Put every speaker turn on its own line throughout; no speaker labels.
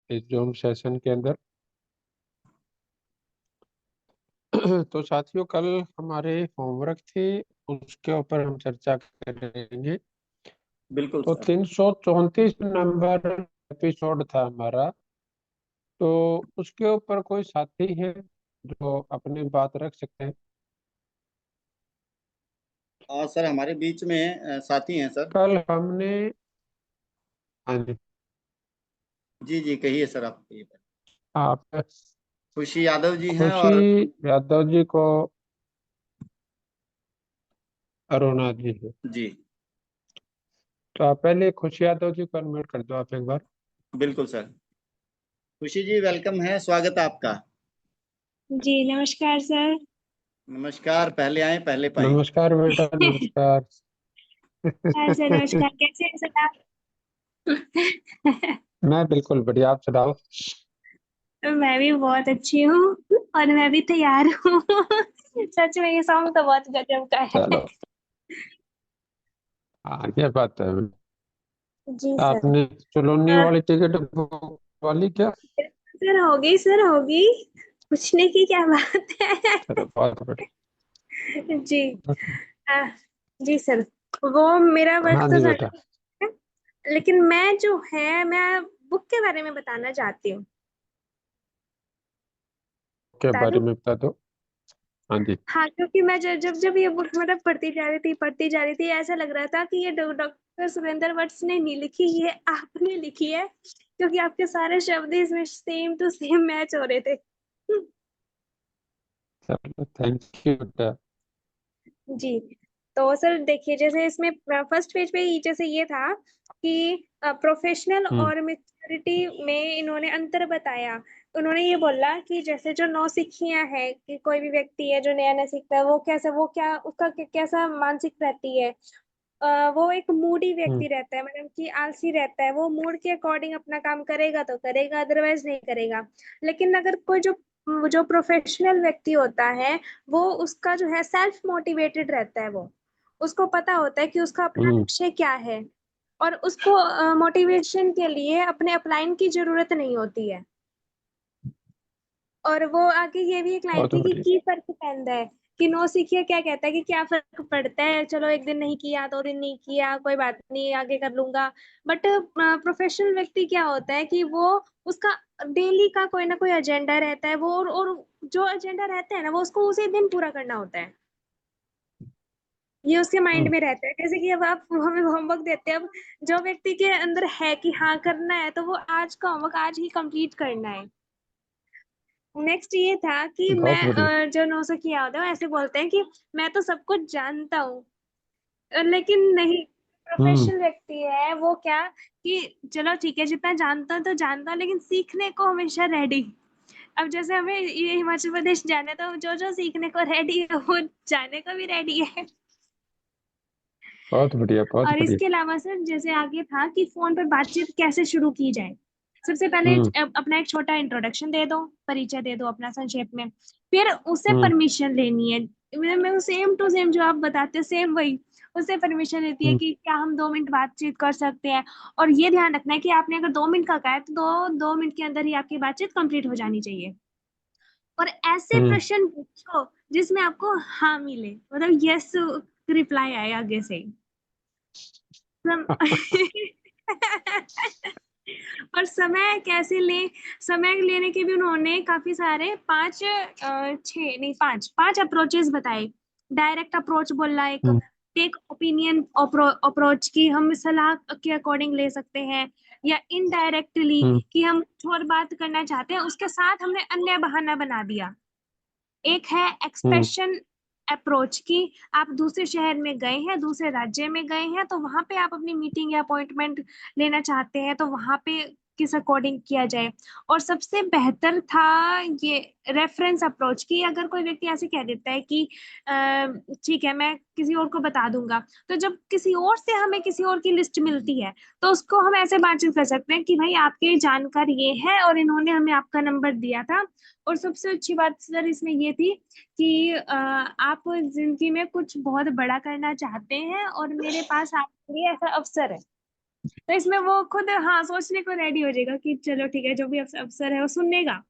इस zoom session के अंदर। तो साथियों, कल हमारे होमवर्क थे, उसके ऊपर हम चर्चा करेंगे।
बिल्कुल
तो
सर।
334 नंबर एपिसोड था हमारा। तो उसके ऊपर कोई साथी है जो अपनी बात रख सकते हैं?
सर हमारे बीच में साथी हैं सर।
कल हमने, हाँ जी,
जी जी, कहिए सर, आप कहिए।
आप
खुशी यादव जी हैं
खुशी
और
यादव जी को अरुणा जी है।
जी।
तो आप पहले खुशी यादव जी को अनम्यूट कर दो आप एक बार।
बिल्कुल सर। खुशी जी, वेलकम है, स्वागत है आपका।
जी नमस्कार सर।
नमस्कार, पहले आए पहले पाए।
नमस्कार बेटा, नमस्कार।
हाँ सर नमस्कार, कैसे हैं सर आप?
मैं बिल्कुल बढ़िया, आप सुनाओ।
मैं भी बहुत अच्छी हूँ और मैं भी तैयार हूँ। सच में ये सॉन्ग तो बहुत गजब का है।
चलो, हाँ ये बात है।
जी सर।
आपने चुलुन्नी
अ,
वाली टिकट बुक वाली क्या?
सर होगी, सर होगी, पूछने की क्या बात है।
चलो बहुत बढ़िया।
जी। अ, जी सर, वो मेरा वर्क
हाँ
तो
जी
सर
बेटा,
है, लेकिन मैं जो है मैं बुक के बारे में बताना चाहती हूँ।
के
बता
बारे
दूँ?
में बता दो। हाँ जी।
हाँ, क्योंकि मैं जब जब जब ये बुक मतलब पढ़ती जा रही थी, ऐसा लग रहा था कि ये डॉक्टर सुरेंद्र वत्स ने नहीं लिखी, ये आपने लिखी है, क्योंकि आपके सारे शब्द इसमें सेम टू सेम मैच हो रहे थे।
चलो थैंक यू बेटा।
जी। तो सर देखिए, जैसे इसमें फर्स्ट पेज पे ही जैसे ये था कि प्रोफेशनल
हम्म
और मैच्योरिटी में इन्होंने अंतर बताया। उन्होंने ये बोला कि जैसे जो नौसिखियां है, कि कोई भी व्यक्ति है जो नया नया सीखता है, वो क्या उसका कैसा मानसिक रहती है। वो एक मूडी
हम्म
व्यक्ति रहता है, मतलब कि आलसी रहता है, वो मूड के अकॉर्डिंग अपना काम करेगा तो करेगा, अदरवाइज नहीं करेगा। लेकिन अगर कोई जो जो प्रोफेशनल व्यक्ति होता है, वो उसका जो है सेल्फ मोटिवेटेड रहता है, वो उसको पता होता है कि उसका अपना
हम्म
लक्ष्य क्या है, और उसको मोटिवेशन के लिए अपने अपलाइन की जरूरत नहीं होती है। और वो आगे ये भी एक लाइन
बहुत
थी कि
बढ़िया।
की फर्क पैंदा है, कि नो सीखिए क्या कहता है कि क्या फर्क पड़ता है, चलो एक दिन नहीं किया, 2 दिन नहीं किया, कोई बात नहीं, आगे कर लूंगा। बट प्रोफेशनल व्यक्ति क्या होता है कि वो उसका डेली का कोई ना कोई एजेंडा रहता है, वो और जो एजेंडा रहता है ना, वो उसको उसी दिन पूरा करना होता है। ये उसके माइंड
हम्म
में रहता है। जैसे कि अब आप हमें होमवर्क देते हैं, अब जो व्यक्ति के अंदर है कि हाँ करना है, तो वो आज का होमवर्क आज ही कंप्लीट करना है। नेक्स्ट ये था कि
बहुत बढ़िया।
जो नौसो किया होता है, वो ऐसे बोलते हैं कि मैं तो सब कुछ जानता हूँ, लेकिन नहीं,
हम्म
प्रोफेशनल व्यक्ति है वो क्या, कि चलो ठीक है, जितना जानता हूँ तो जानता हूँ, लेकिन सीखने को हमेशा रेडी। अब जैसे हमें ये हिमाचल प्रदेश जाना है, तो जो जो सीखने को रेडी है वो जाने को भी रेडी है।
बहुत बढ़िया, बहुत
और
बढ़िया।
इसके अलावा सर जैसे आगे था कि फोन पर बातचीत कैसे शुरू की जाए। सबसे पहले
हम्म
अपना एक छोटा इंट्रोडक्शन दे दो, परिचय दे दो अपना संक्षेप में। फिर उससे
हम्म
परमिशन लेनी है, मैं सेम टू सेम जो आप बताते हैं सेम वही, उससे परमिशन लेती है
हम्म
कि क्या हम 2 मिनट बातचीत कर सकते हैं। और ये ध्यान रखना है कि आपने अगर 2 मिनट का कहा है, तो 2 मिनट के अंदर ही आपकी बातचीत कंप्लीट हो जानी चाहिए। और ऐसे
हम्म
प्रश्न पूछो जिसमें आपको हाँ मिले, मतलब यस रिप्लाई आए आगे से। सम- और समय कैसे ले, समय लेने के भी उन्होंने काफी सारे 5 अप्रोचेस बताए। डायरेक्ट अप्रोच बोला एक,
हम्म
टेक ओपिनियन अप्रोच की हम सलाह के अकॉर्डिंग ले सकते हैं, या इनडायरेक्टली
हम्म
कि हम कुछ और बात करना चाहते हैं, उसके साथ हमने अन्य बहाना बना दिया। एक है
हम्म
एक्सप्रेशन अप्रोच की, आप दूसरे शहर में गए हैं, दूसरे राज्य में गए हैं, तो वहां पे आप अपनी मीटिंग या अपॉइंटमेंट लेना चाहते हैं, तो वहां पे किस अकॉर्डिंग किया जाए। और सबसे बेहतर था ये रेफरेंस अप्रोच की, अगर कोई व्यक्ति ऐसे कह देता है कि ठीक है मैं किसी और को बता दूंगा, तो जब किसी और से हमें किसी और की लिस्ट मिलती है, तो उसको हम ऐसे बातचीत कर सकते हैं कि भाई आपके जानकार ये है और इन्होंने हमें आपका नंबर दिया था। और सबसे अच्छी बात सर इसमें ये थी कि आप जिंदगी में कुछ बहुत बड़ा करना चाहते हैं और मेरे पास आपके लिए ऐसा अवसर है। तो इसमें वो खुद हाँ सोचने को रेडी हो जाएगा कि चलो ठीक है, जो भी अफसर है वो सुनेगा।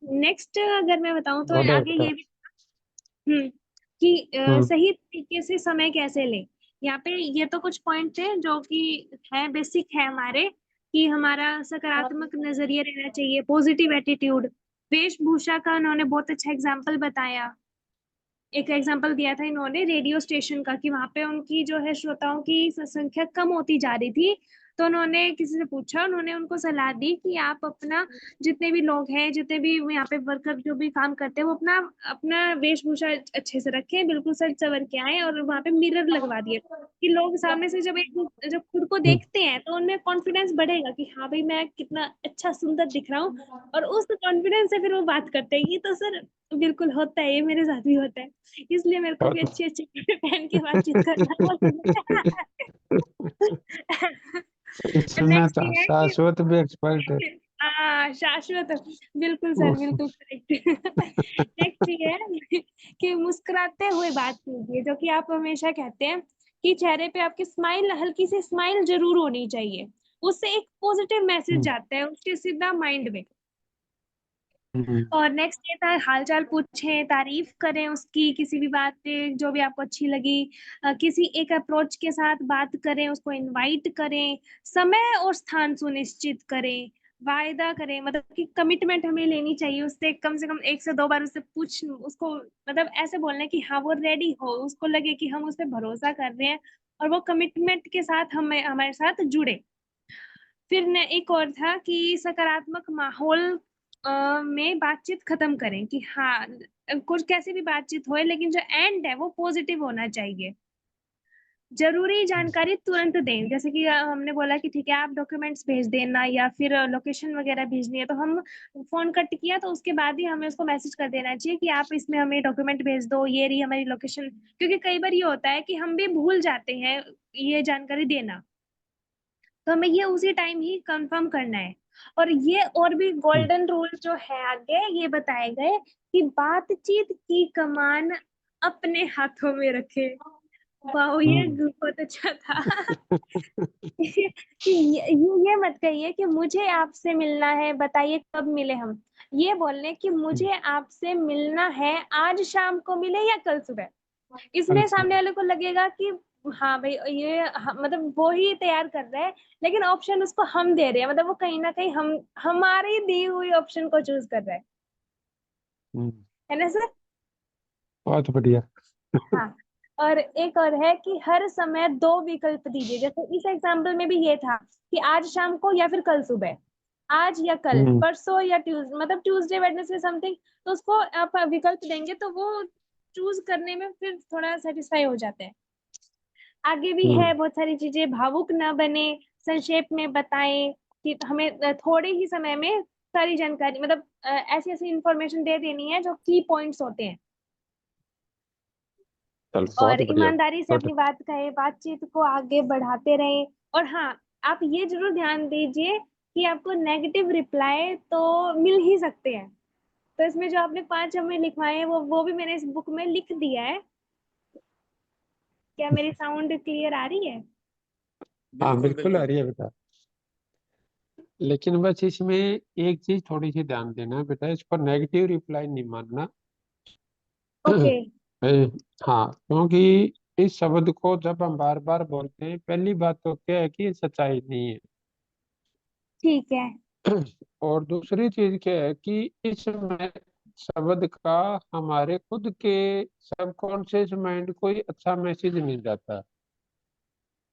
नेक्स्ट अगर मैं बताऊं तो
गुड है
आगे
बेटा।
ये भी कि
हम्म।
सही तरीके से समय कैसे ले। यहाँ पे ये तो कुछ पॉइंट है जो कि है, बेसिक है हमारे, कि हमारा सकारात्मक नजरिया रहना चाहिए, पॉजिटिव एटीट्यूड। वेशभूषा का उन्होंने बहुत अच्छा एग्जाम्पल बताया। एक एग्जाम्पल दिया था इन्होंने रेडियो स्टेशन का, कि वहां पे उनकी जो है श्रोताओं की संख्या कम होती जा रही थी। तो उन्होंने किसी से पूछा, उन्होंने उनको सलाह दी कि आप अपना, जितने भी लोग हैं, जितने भी यहाँ पे वर्कर जो भी काम करते हैं, वो अपना अपना वेशभूषा अच्छे से रखें, बिल्कुल सज सवर के आए। और वहां पे मिरर लगवा दिए कि लोग सामने से जब खुद को
हम्म।
देखते हैं तो उनमें कॉन्फिडेंस बढ़ेगा कि हाँ भाई मैं कितना अच्छा सुंदर दिख रहा हूँ। और उस कॉन्फिडेंस से फिर वो बात करते हैं। ये तो सर बिल्कुल होता है, ये मेरे साथ भी होता है। इसलिए मेरे को भी
बहुत
अच्छे अच्छे कपड़े पहन के बातचीत करना पसंद है।
इसमें
नेक्स्ट
तो
ये है कि
शाश्वत भी एक्सपर्ट है।
हाँ शाश्वत, बिल्कुल सर बिल्कुल करेक्ट। नेक्स्ट ये है कि मुस्कुराते हुए बात कीजिए, जो कि आप हमेशा कहते हैं कि चेहरे पे आपकी स्माइल, हल्की सी स्माइल जरूर होनी चाहिए। उससे एक पॉजिटिव मैसेज
हम्म।
जाता है उसके सीधा माइंड में।
हम्म।
और नेक्स्ट ये था हालचाल पूछें, तारीफ करें उसकी, किसी भी बात पे जो भी आपको अच्छी लगी। किसी एक अप्रोच के साथ बात करें, उसको इनवाइट करें। समय और स्थान सुनिश्चित करें। वायदा करें, मतलब कि कमिटमेंट हमें लेनी चाहिए उससे, कम से कम एक से दो बार उससे पूछ उसको, मतलब ऐसे बोलना कि हाँ वो रेडी हो, उसको लगे कि हम उस पर भरोसा कर रहे हैं और वो कमिटमेंट के साथ हमें हमारे साथ जुड़े। फिर ने एक और था कि सकारात्मक माहौल में बातचीत खत्म करें, कि हाँ कुछ कैसी भी बातचीत होए लेकिन जो एंड है वो पॉजिटिव होना चाहिए। जरूरी जानकारी तुरंत दें, जैसे कि हमने बोला कि ठीक है आप डॉक्यूमेंट्स भेज देना या फिर लोकेशन वगैरह भेजनी है, तो हम फोन कट किया तो उसके बाद ही हमें उसको मैसेज कर देना चाहिए कि आप इसमें हमें डॉक्यूमेंट भेज दो, ये रही हमारी लोकेशन। क्योंकि कई बार ये होता है कि हम भी भूल जाते हैं ये जानकारी देना, तो हमें ये उसी टाइम ही कंफर्म करना है। और ये और भी
हम्म।
गोल्डन रूल जो है आगे ये बताए गए कि बातचीत की कमान अपने हाथों में रखे। वाह ये
हम्म।
बहुत अच्छा था। ये मत कहिए कि मुझे आपसे मिलना है, बताइए कब मिले हम। ये बोलने कि
हम्म।
मुझे आपसे मिलना है, आज शाम को मिले या कल सुबह।
कल
इसमें सामने
सुबह।
वाले को लगेगा कि हाँ भाई ये मतलब वो ही तैयार कर रहा है, लेकिन ऑप्शन उसको हम दे रहे हैं, मतलब वो कहीं ना कहीं हम हमारी दी हुई ऑप्शन को चूज कर रहा
हम्म।
है ना सर।
बहुत बढ़िया।
हाँ। और एक और है कि हर समय दो विकल्प दीजिए, जैसे इस एग्जाम्पल में भी ये था कि आज शाम को या फिर कल सुबह, आज या कल,
हम्म।
परसों या ट्यूसडे, मतलब ट्यूसडे वेडनेसडे समथिंग। तो उसको आप विकल्प देंगे तो वो चूज करने में फिर थोड़ा सेटिस्फाई हो जाते हैं। आगे भी है
हम्म।
बहुत सारी चीजें, भावुक ना बने, संक्षेप में बताएं, कि हमें थोड़े ही समय में सारी जानकारी, मतलब ऐसी ऐसी इंफॉर्मेशन दे देनी है जो की पॉइंट्स होते हैं।
चलो
और
बहुत बढ़िया।
ईमानदारी से
गुड।
अपनी बात कहे, बातचीत को आगे बढ़ाते रहें। और हाँ, आप ये जरूर ध्यान दीजिए कि आपको नेगेटिव रिप्लाई तो मिल ही सकते हैं। तो इसमें जो आपने 5 हमें लिखवाए हैं वो भी मैंने इस बुक में लिख दिया है। क्या मेरी साउंड क्लियर आ रही है?
हाँ
बिल्कुल
बिल्कुल आ
बिल्कुल।
रही है बेटा। लेकिन बस इसमें एक चीज थोड़ी सी ध्यान देना बेटा, इसको नेगेटिव रिप्लाई नहीं मानना।
ओके।
ए, हाँ, क्योंकि इस शब्द को जब हम बार बार बोलते हैं, पहली बात तो क्या है कि ये सच्चाई नहीं है।
ठीक है।
और दूसरी चीज क्या है कि इसमें शब्द का हमारे खुद के सबकॉन्शियस माइंड को ही अच्छा मैसेज मिल जाता है।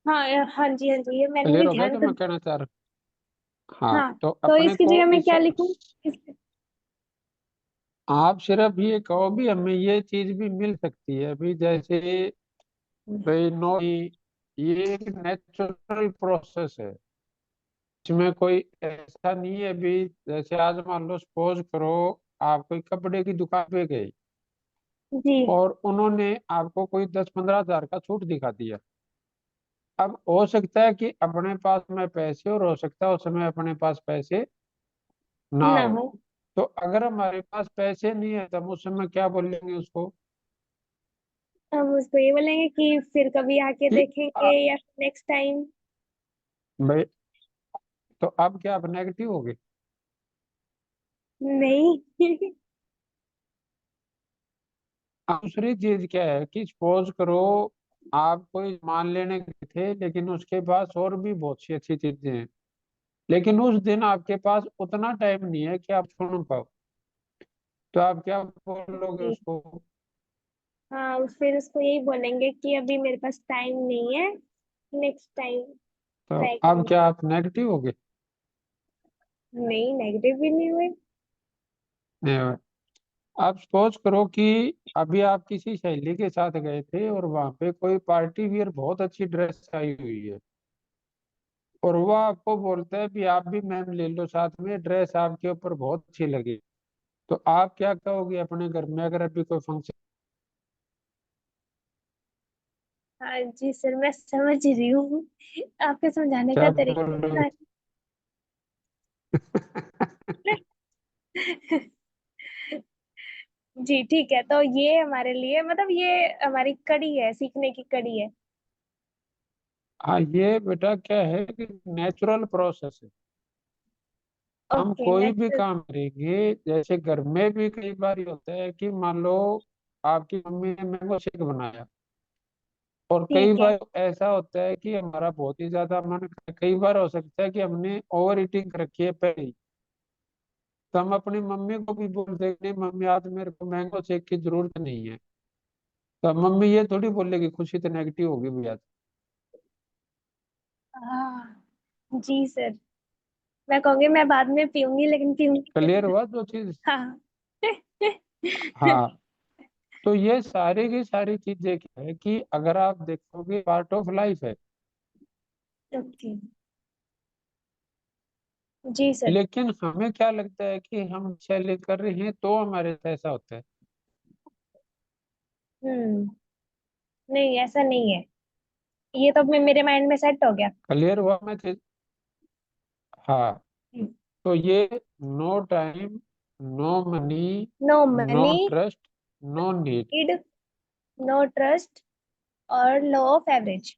हाँ हाँ जी हाँ जी, ये मैंने
क्लियर
भी
हो गया
ध्यान
जो
कर।
मैं कहना चाह रहा हूँ? हाँ,
हाँ।
तो
तो
अपने
इसकी
को
जगह मैं
इस,
क्या लिखूं? इस,
आप सिर्फ ये कहो भी हमें ये चीज भी मिल सकती है अभी, जैसे भाई नो, ये एक नेचुरल प्रोसेस है। इसमें कोई ऐसा नहीं है अभी। जैसे आज मान लो, सपोज करो, आप कोई कपड़े की दुकान पे गए
जी।
और उन्होंने आपको कोई 10-15 हजार का छूट दिखा दिया। अब हो सकता है कि अपने पास में पैसे, और हो सकता है उस समय अपने पास पैसे ना
ना
हो।
हो।
तो अगर हमारे पास पैसे नहीं है, तो हम उस समय क्या बोलेंगे उसको?
हम उसको ये बोलेंगे कि फिर कभी आके
कि
देखेंगे या नेक्स्ट टाइम।
भाई, तो अब क्या आप नेगेटिव हो गए?
नहीं।
अब दूसरी चीज क्या है कि सपोज करो आप कोई मान लेने के थे, लेकिन उसके पास और भी बहुत सी अच्छी चीजें हैं, लेकिन उस दिन आपके पास उतना टाइम नहीं है कि आप सुन पाओ, तो आप क्या बोलोगे
जी।
उसको?
हाँ, फिर उसको यही बोलेंगे कि अभी मेरे पास टाइम नहीं है, नेक्स्ट टाइम
तो
ट्राई
अब
करेंगे।
क्या आप नेगेटिव हो गए?
नहीं, नेगेटिव भी नहीं हुए।
नहीं हुए। आप सपोज करो कि अभी आप किसी सहेली के साथ गए थे और वहां पे कोई पार्टी वियर बहुत अच्छी ड्रेस आई हुई है, और वो आपको बोलता है कि आप भी मैम ले लो साथ में, ड्रेस आपके ऊपर बहुत अच्छी लगी, तो आप क्या कहोगे अपने घर में अगर अभी कोई फंक्शन?
हाँ जी सर, मैं समझ रही हूँ। आपके समझाने का
क्या
तरीका
बोलोगे?
इतना अच्छा है। जी ठीक है, तो ये हमारे लिए मतलब ये हमारी कड़ी है, सीखने की कड़ी है।
हाँ, ये बेटा क्या है कि नेचुरल प्रोसेस है। हम
ओके
कोई भी
नेक्स्ट।
काम करेंगे, जैसे घर में भी कई बार ये होता है कि मान लो आपकी मम्मी ने मैंगो शेक बनाया, और कई
ठीक है।
बार ऐसा होता है कि हमारा बहुत ही ज्यादा मन, कई बार हो सकता है कि हमने ओवर ईटिंग कर रखी है पहले ही, तो हम अपनी मम्मी को भी बोलते हैं नहीं मम्मी आज मेरे को मैंगो शेक की जरूरत नहीं है, तो मम्मी ये थोड़ी बोलेगी खुशी तो नेगेटिव होगी भैया।
हाँ जी सर, मैं कहूंगी मैं बाद में पीऊंगी, लेकिन पीऊंगी
क्लियर
जरूर।
हुआ जो चीज?
हाँ।
हाँ, तो ये सारी की सारी चीजें क्या है कि अगर आप देखोगे पार्ट ऑफ लाइफ है,
ओके। जी सर।
लेकिन हमें क्या लगता है कि हम चैलेंज कर रहे हैं तो हमारे साथ ऐसा होता है।
हम्म। नहीं, ऐसा नहीं है। ये तो मेरे माइंड में सेट हो गया।
क्लियर हुआ मैं चीज? हाँ, तो ये no time, no money,
no
no
money,
trust, no need.
Need, no trust और लो ऑफ एवरेज।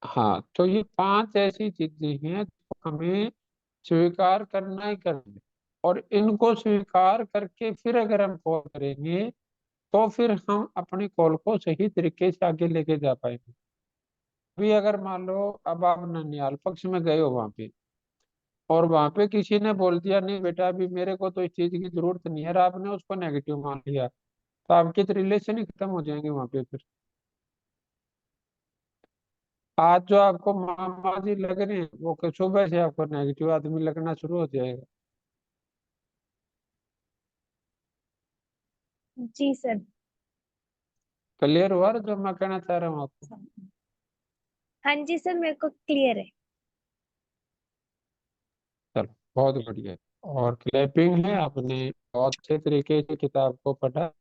हाँ, तो ये पांच ऐसी चीजें हैं जो हमें स्वीकार करना ही करना है, और इनको स्वीकार करके फिर अगर हम कॉल करेंगे तो फिर हम अपनी कॉल को सही तरीके से आगे लेके जा पाएंगे। अभी अगर मान लो अब आप ननिहाल पक्ष में गए हो वहां पे, और वहां पे किसी ने बोल दिया नहीं बेटा अभी मेरे को तो इस चीज की जरूरत नहीं है, और आपने उसको नेगेटिव मान लिया, तो आपके तो रिलेशन ही खत्म हो जाएंगे वहां पे फिर। आज जो आपको मामा जी लग रहे हैं वो सुबह से आपको नेगेटिव आदमी लगना शुरू हो जाएगा।
जी सर।
क्लियर हुआ जो मैं कहना चाह रहा हूँ आपको?
हाँ जी सर, मेरे को क्लियर है।
चलो, बहुत बढ़िया है। और क्लैपिंग है, आपने बहुत अच्छे तरीके से किताब को पढ़ा,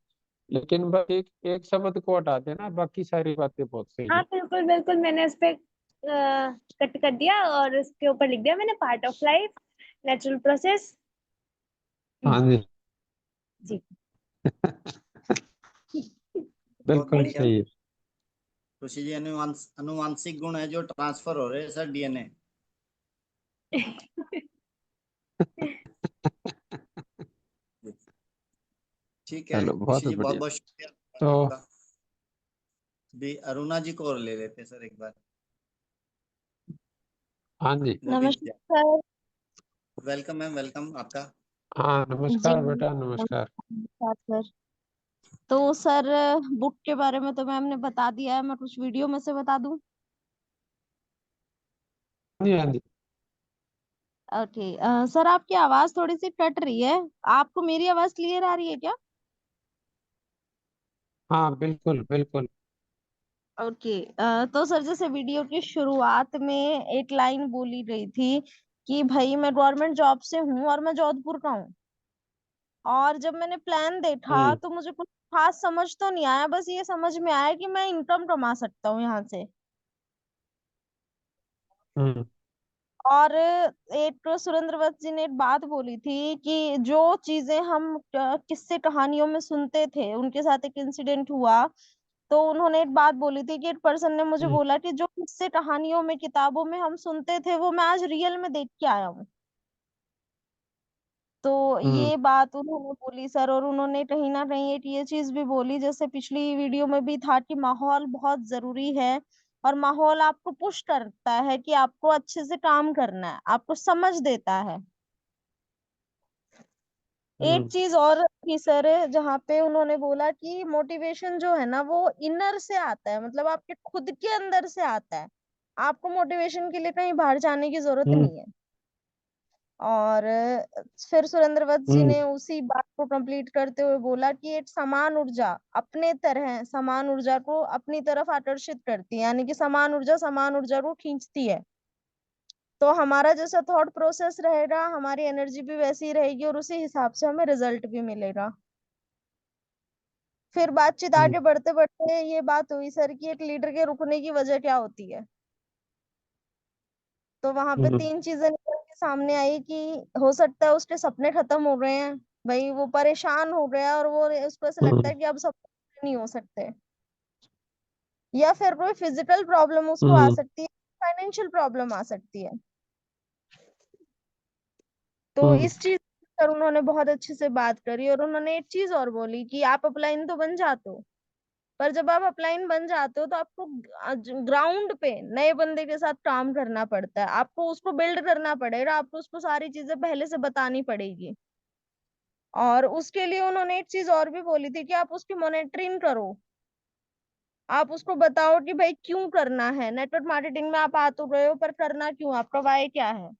लेकिन बस एक एक शब्द को हटा देना, बाकी सारी बातें बहुत सही
हाँ
है।
बिल्कुल बिल्कुल, मैंने उस पे कट कर दिया और उसके ऊपर लिख दिया मैंने, part of life, natural process.
हाँ जी।
जी।
बहुत
बिल्कुल
बढ़िया।
सही है।
खुशी जी, अनुवांशिक गुण है जो ट्रांसफर हो रहे हैं सर, डीएनए। ठीक है
चलो, बहुत
खुशी जी, बहुत
बढ़िया।
बहुत शुक्रिया
तो
आपका। भी अरुणा जी को और ले लेते हैं सर एक बार।
हाँ जी।
नमस्कार।
नमस्कार
वेलकम मैम, वेलकम आपका।
हाँ,
जी।
नमस्कार बेटा, नमस्कार।
नमस्कार सर। तो सर, बुक के बारे में तो मैम ने बता दिया है, मैं कुछ वीडियो में से बता दूं?
हाँ जी, हाँ जी।
ओके। सर, आपकी आवाज थोड़ी सी कट रही है। आपको मेरी आवाज क्लियर आ रही है क्या?
हाँ, बिल्कुल बिल्कुल।
ओके। तो सर, जैसे वीडियो की शुरुआत में एक लाइन बोली गई थी कि भाई मैं गवर्नमेंट जॉब से हूँ और मैं जोधपुर का हूँ। और जब मैंने प्लान देखा
हम्म।
तो मुझे कुछ खास समझ तो नहीं आया, बस ये समझ में आया कि मैं इनकम कमा सकता हूँ यहाँ से।
हम्म।
और एक सुरेंद्र वत्स जी ने एक बात बोली थी कि जो चीजें हम किस्से कहानियों में सुनते थे, उनके साथ एक इंसिडेंट हुआ, तो उन्होंने एक बात बोली थी कि एक पर्सन ने मुझे बोला कि जो किस्से कहानियों में किताबों में हम सुनते थे वो मैं आज रियल में देख के आया हूँ। तो ये बात उन्होंने बोली सर। और उन्होंने कहीं ना कहीं एक ये चीज भी बोली, जैसे पिछली वीडियो में भी था, कि माहौल बहुत जरूरी है। और माहौल आपको पुश करता है कि आपको अच्छे से काम करना है, आपको समझ देता है। एक चीज और थी सर, जहाँ पे उन्होंने बोला कि मोटिवेशन जो है ना वो इनर से आता है, मतलब आपके खुद के अंदर से आता है। आपको मोटिवेशन के लिए कहीं बाहर जाने की जरूरत नहीं है। और फिर सुरेंद्र वत्स जी ने उसी बात को कंप्लीट करते हुए बोला कि एक समान ऊर्जा अपने तरह समान ऊर्जा को अपनी तरफ आकर्षित करती है, यानी कि समान ऊर्जा समान ऊर्जा को खींचती है। तो हमारा जैसा थॉट प्रोसेस रहेगा, हमारी एनर्जी भी वैसी रहेगी और उसी हिसाब से हमें रिजल्ट भी मिलेगा। फिर बातचीत आगे बढ़ते बढ़ते ये बात हुई सर कि एक लीडर के रुकने की वजह क्या होती है। तो वहां पे तीन चीजें निकल के सामने आई कि हो सकता है उसके सपने खत्म हो गए हैं, भाई वो परेशान हो गया और वो उसको ऐसा लगता है कि अब सपने पूरे नहीं हो सकते, या फिर कोई फिजिकल प्रॉब्लम उसको आ सकती है, फाइनेंशियल प्रॉब्लम आ सकती है। तो इस चीज पर उन्होंने बहुत अच्छे से बात करी। और उन्होंने एक चीज और बोली कि आप अपलाइन तो बन जाते हो, पर जब आप अपलाइन बन जाते हो तो आपको ग्राउंड पे नए बंदे के साथ काम करना पड़ता है, आपको उसको बिल्ड करना पड़ेगा, आपको उसको सारी चीजें पहले से बतानी पड़ेगी। और उसके लिए उन्होंने एक चीज और भी बोली थी कि आप उसकी मॉनिटरिंग करो, आप उसको बताओ कि भाई क्यों करना है। नेटवर्क मार्केटिंग में आप आ तो रहे हो, पर करना क्यों, आपका वाई क्या है,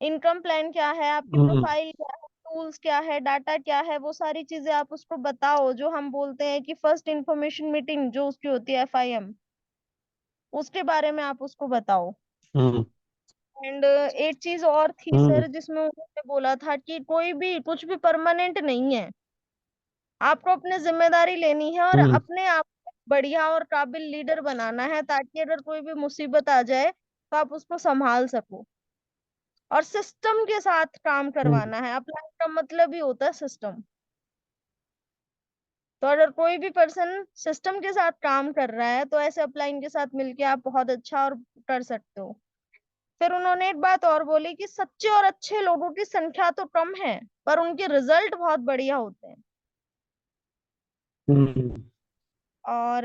इनकम प्लान क्या है, आपकी प्रोफाइल क्या है, टूल्स क्या है, डाटा क्या है, वो सारी चीजें आप उसको बताओ। जो हम बोलते हैं कि फर्स्ट इंफॉर्मेशन मीटिंग जो उसकी होती है FIM, उसके बारे में आप उसको बताओ। एंड एक चीज और थी सर जिसमें उन्होंने बोला था कि कोई भी कुछ भी परमानेंट नहीं है, आपको अपनी जिम्मेदारी लेनी है और अपने आप को बढ़िया और काबिल लीडर बनाना है, ताकि अगर कोई भी मुसीबत आ जाए तो आप उसको संभाल सको। और सिस्टम के साथ काम करवाना है, अपना का मतलब ही होता है सिस्टम। तो अगर कोई भी पर्सन सिस्टम के साथ काम कर रहा है तो ऐसे अपलाइन के साथ मिलके आप बहुत अच्छा और कर सकते हो। फिर उन्होंने एक बात और बोली कि सच्चे और अच्छे लोगों की संख्या तो कम है, पर उनके रिजल्ट बहुत बढ़िया होते हैं। और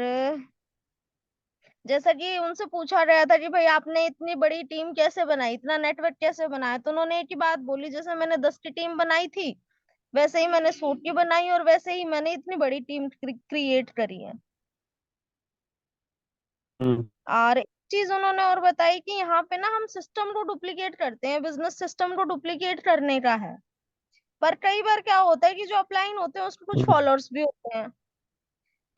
जैसा कि उनसे पूछा गया था कि भाई आपने इतनी बड़ी टीम कैसे बनाई, इतना नेटवर्क कैसे बनाया, तो उन्होंने एक ही बात बोली, जैसे मैंने 10 की टीम बनाई थी वैसे ही मैंने 100 की बनाई और वैसे ही मैंने इतनी बड़ी टीम क्रिएट करी है। और एक चीज उन्होंने और बताई कि यहाँ पे ना हम सिस्टम को डुप्लीकेट करते हैं, बिजनेस सिस्टम को डुप्लीकेट करने का है। पर कई बार क्या होता है कि जो अपलाइन होते हैं उसके कुछ फॉलोअर्स भी होते हैं,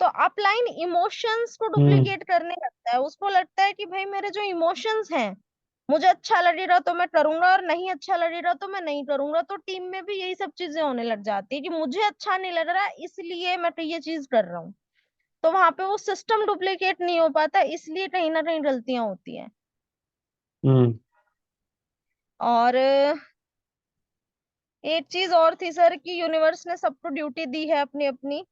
तो अपलाइन इमोशंस को डुप्लीकेट करने लगता है। उसको लगता है कि भाई मेरे जो इमोशंस हैं, मुझे अच्छा लगेगा तो मैं करूंगा और नहीं अच्छा लगेगा तो मैं नहीं करूंगा। तो टीम में भी यही सब चीजें होने लग जाती है कि मुझे अच्छा नहीं लग रहा इसलिए मैं तो ये चीज कर रहा हूँ। तो वहां पे वो सिस्टम डुप्लीकेट नहीं हो पाता, इसलिए कहीं ना कहीं गलतियां होती हैं। और एक चीज और थी सर कि यूनिवर्स ने सबको ड्यूटी दी है अपनी अपनी,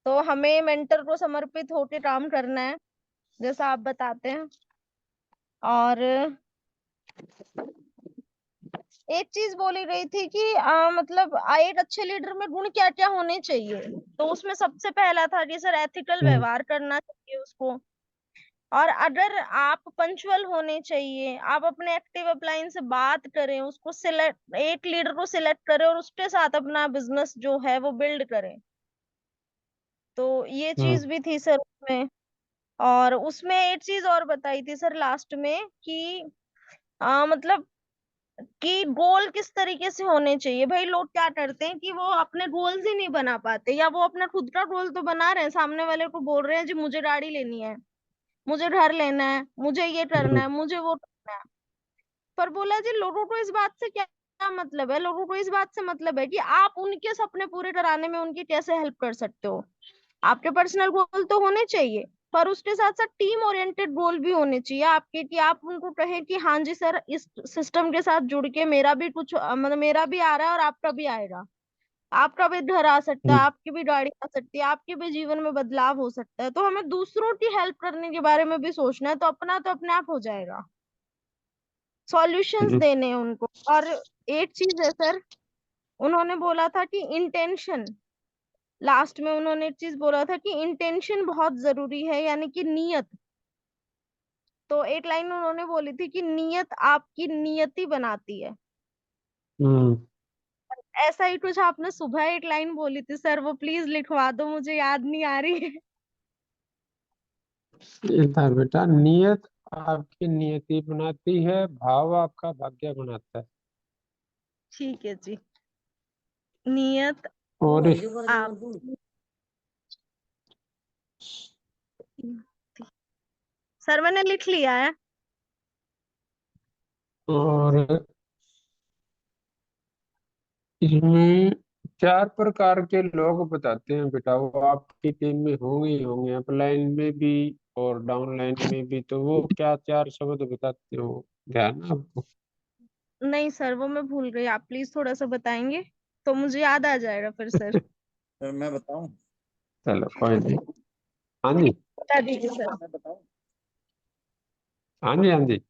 तो हमें मेंटर को समर्पित होकर काम करना है जैसा आप बताते हैं। और एक चीज बोली गई थी कि मतलब एक अच्छे लीडर में गुण क्या क्या होने चाहिए, तो उसमें सबसे पहला था कि सर एथिकल व्यवहार करना चाहिए उसको। और अगर आप पंचुअल होने चाहिए, आप अपने एक्टिव अपलाइन से बात करें, उसको सिलेक्ट, एक लीडर को सिलेक्ट करें और उसके साथ अपना बिजनेस जो है वो बिल्ड करें। तो ये चीज भी थी सर उसमें। और उसमें एक चीज और बताई थी सर लास्ट में कि मतलब कि गोल किस तरीके से होने चाहिए। भाई लोग क्या करते हैं कि वो अपने गोल्स ही नहीं बना पाते, या वो अपना खुद का गोल तो बना रहे हैं, सामने वाले को बोल रहे हैं जी मुझे गाड़ी लेनी है, मुझे घर लेना है, मुझे ये करना है, मुझे वो करना है। पर बोला जी लोगों को इस बात से क्या क्या मतलब है, लोगों को इस बात से मतलब है कि आप उनके सपने पूरे कराने में उनकी कैसे हेल्प कर सकते हो। आपके पर्सनल गोल तो होने चाहिए, पर उसके साथ साथ टीम ओरिएंटेड गोल भी होने चाहिए आपके, कि आप उनको कहें कि हाँ जी सर, इस सिस्टम के साथ जुड़ के मेरा भी कुछ मतलब मेरा भी आ रहा है और आपका भी आएगा, आपका भी घर आ सकता है, आपकी भी गाड़ी आ सकती है, आपके भी जीवन में बदलाव हो सकता है। तो हमें दूसरों की हेल्प करने के बारे में भी सोचना है, तो अपना तो अपने आप हो जाएगा। सॉल्यूशंस देने हैं उनको। और एक चीज है सर, उन्होंने बोला था कि इंटेंशन, लास्ट में उन्होंने एक चीज बोला था कि इंटेंशन बहुत जरूरी है, यानी कि नीयत। तो एक लाइन उन्होंने बोली थी कि नियत आपकी नियति बनाती है।
हम्म।
ऐसा ही कुछ आपने सुबह एक लाइन बोली थी सर, वो प्लीज लिखवा दो, मुझे याद नहीं आ रही है।
ये था बेटा, नियत आपकी नियति बनाती है, भाव आपका भाग्य बनाता है।
ठीक है जी। नियत
और
आप सर मैंने लिख लिया है।
और इसमें 4 प्रकार के लोग बताते हैं बेटा, वो आपकी टीम में होंगे ही होंगे, अपलाइन में भी और डाउनलाइन में भी। तो वो क्या 4 शब्द बताते हो, ध्यान है आपको?
नहीं सर, वो मैं भूल गई, आप प्लीज थोड़ा सा बताएंगे तो मुझे याद आ जाएगा फिर सर।
सर मैं बताऊं?
चलो कोई नहीं। हाँ जी,
बता दीजिए सर।
मैं बताऊं?
हाँ जी, हाँ जी।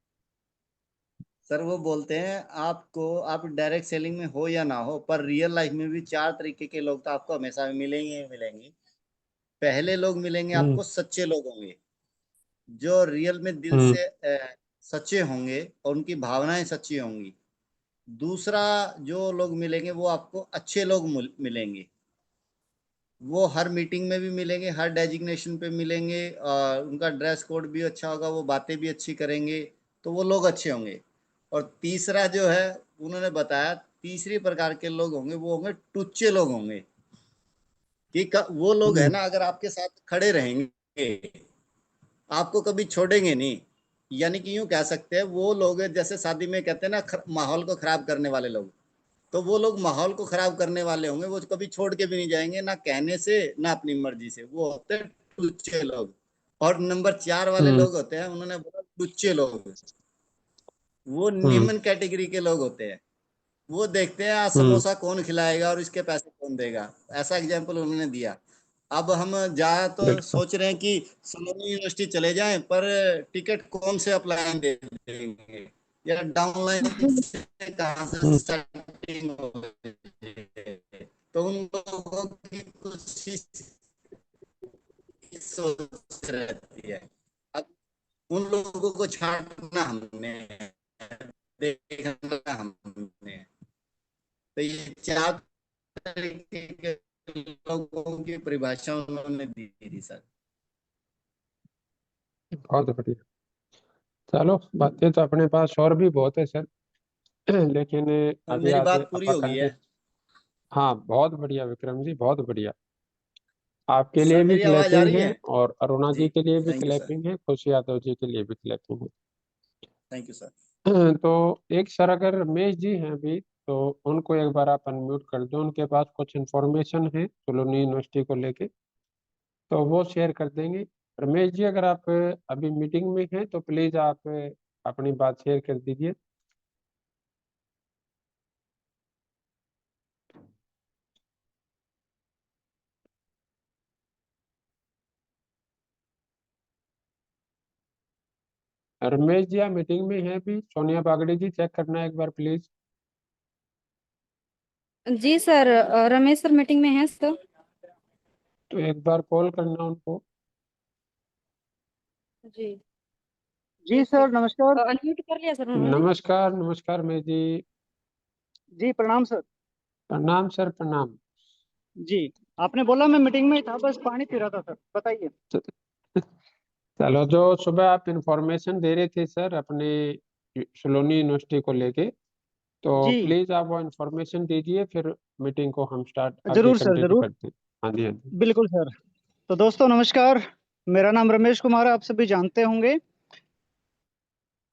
सर वो बोलते हैं आपको, आप डायरेक्ट सेलिंग में हो या ना हो, पर रियल लाइफ में भी 4 तरीके के लोग तो आपको हमेशा मिलेंगे ही मिलेंगे। पहले लोग मिलेंगे
हम्म।
आपको, सच्चे लोग होंगे, जो रियल में दिल
हम्म।
से सच्चे होंगे और उनकी भावनाएं सच्ची होंगी। दूसरा जो लोग मिलेंगे वो आपको अच्छे लोग मिलेंगे। वो हर मीटिंग में भी मिलेंगे, हर डेजिग्नेशन पे मिलेंगे, और उनका ड्रेस कोड भी अच्छा होगा, वो बातें भी अच्छी करेंगे, तो वो लोग अच्छे होंगे। और तीसरा जो है, उन्होंने बताया तीसरी प्रकार के लोग होंगे, वो होंगे टुच्चे लोग होंगे। कि वो लोग है
हम्म।
ना, अगर आपके साथ खड़े रहेंगे, आपको कभी छोड़ेंगे नहीं। यानी कि यूं कह सकते हैं, वो लोग जैसे शादी में कहते हैं ना, माहौल को खराब करने वाले लोग, तो वो लोग माहौल को खराब करने वाले होंगे, वो कभी छोड़ के भी नहीं जाएंगे, ना कहने से ना अपनी मर्जी से। वो होते हैं टुच्चे लोग। और नंबर 4 वाले
हम्म।
लोग होते हैं, उन्होंने बोला लुच्चे लोग। वो
हम्म।
निम्न कैटेगरी के लोग होते हैं। वो देखते हैं आज
हम्म।
समोसा कौन खिलाएगा और इसके पैसे कौन देगा। ऐसा एग्जाम्पल उन्होंने दिया। अब हम जा तो
बिल्कुल।
सोच रहे हैं कि सलोनी यूनिवर्सिटी चले जाएं, पर टिकट कौन से अप्लाई दे देंगे, या डाउनलाइन से कहाँ से
हम्म।
स्टार्टिंग होगी। तो उन लोगों की कुछ ही सोच रहती है। अब उन लोगों को छांटना हमने, देखना हमने। तो ये 4 तरीके के लोगों की परिभाषा उन्होंने दी थी सर।
बहुत बढ़िया। चलो, बातें तो अपने पास और भी बहुत है सर, लेकिन
सर
अभी
मेरी
आगे
बात पूरी
अपा
हो गई है।
कंटिन्यू। हाँ, बहुत बढ़िया विक्रम जी, बहुत बढ़िया। आपके
सर
लिए भी
मेरी आवाज आ
क्लैपिंग
रही
है,
है?
और अरुणा
जी,
जी के लिए भी
थैंक यू सर।
क्लैपिंग है, खुशी यादव जी के लिए भी क्लैपिंग
थैंक यू सर।
है। तो एक सर, अगर रमेश जी हैं अभी, तो उनको एक बार आप अनम्यूट कर दो, उनके पास कुछ इन्फॉर्मेशन है सोलोनी यूनिवर्सिटी को लेके, तो वो शेयर कर देंगे। रमेश जी, अगर आप अभी मीटिंग में हैं तो प्लीज आप अपनी बात शेयर कर दीजिए। रमेश जी, आप मीटिंग में हैं अभी? सोनिया बागड़ी जी, चेक करना एक बार प्लीज।
जी सर, रमेश सर मीटिंग में है सर।
तो एक बार कॉल करना उनको।
जी
जी सर नमस्कार।
अनम्यूट कर लिया सर उन्होंने।
नमस्कार, नमस्कार रमेश जी।
जी प्रणाम सर।
प्रणाम सर, प्रणाम।
जी आपने बोला, मैं मीटिंग में ही था, बस पानी पी रहा था सर, बताइए।
चलो, जो सुबह आप इंफॉर्मेशन दे रहे थे सर अपने सलोनी यूनिवर्सिटी को लेके, तो
जी
प्लीज आप वो इंफॉर्मेशन दीजिए, फिर मीटिंग को हम स्टार्ट आगे
जरूर सर,
कंटिन्यू
जरूर।
करते हैं। हाँ जी, हाँ जी।
बिल्कुल सर। तो दोस्तों नमस्कार, मेरा नाम रमेश कुमार है, आप सभी जानते होंगे।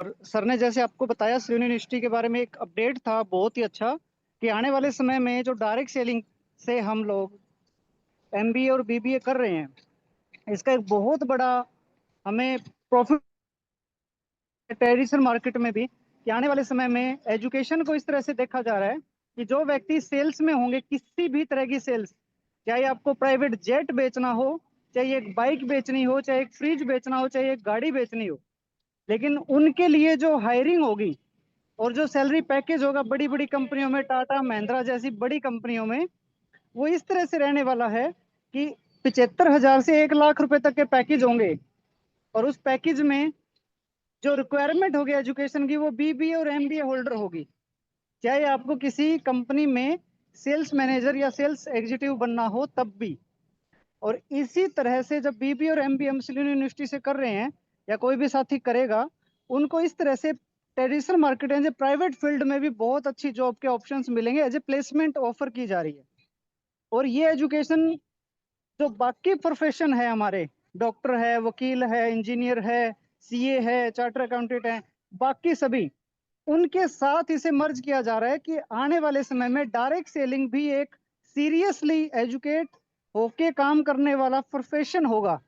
और सर ने जैसे आपको बताया, सलोनी यूनिवर्सिटी के बारे में एक अपडेट था बहुत ही अच्छा, कि आने वाले समय में जो डायरेक्ट सेलिंग से हम लोग एमबीए और बीबीए कर रहे हैं, इसका एक बहुत बड़ा हमें प्रॉफिट ट्रेडिशनल मार्केट में भी, कि आने वाले समय में एजुकेशन को इस तरह से देखा जा रहा है कि जो व्यक्ति सेल्स में होंगे, किसी भी तरह की सेल्स, चाहे आपको प्राइवेट जेट बेचना हो, चाहे एक बाइक बेचनी हो, चाहे एक फ्रिज बेचना हो, चाहे एक गाड़ी बेचनी हो, लेकिन उनके लिए जो हायरिंग होगी और जो सैलरी पैकेज होगा बड़ी बड़ी कंपनियों में, टाटा महिंद्रा जैसी बड़ी कंपनियों में, वो इस तरह से रहने वाला है कि 75,000 से 1 लाख रुपए तक के पैकेज होंगे। और उस पैकेज में जो रिक्वायरमेंट होगी एजुकेशन की, वो बीबीए और एमबीए होल्डर होगी। चाहे आपको किसी कंपनी में सेल्स मैनेजर या सेल्स एग्जीक्यूटिव बनना हो तब भी। और इसी तरह से जब बीबीए और एमबीए हम सिलीगुड़ी यूनिवर्सिटी से कर रहे हैं, या कोई भी साथी करेगा, उनको इस तरह से traditional market and private field में भी बहुत अच्छी जॉब के ऑप्शंस मिलेंगे, एज ए प्लेसमेंट ऑफर की जा रही है। और ये एजुकेशन जो बाकी प्रोफेशन है हमारे, डॉक्टर है, वकील है, इंजीनियर है, सीए है, चार्टर अकाउंटेंट है, बाकी सभी, उनके साथ इसे मर्ज किया जा रहा है कि आने वाले समय में डायरेक्ट सेलिंग भी एक सीरियसली एजुकेट होके काम करने वाला प्रोफेशन होगा,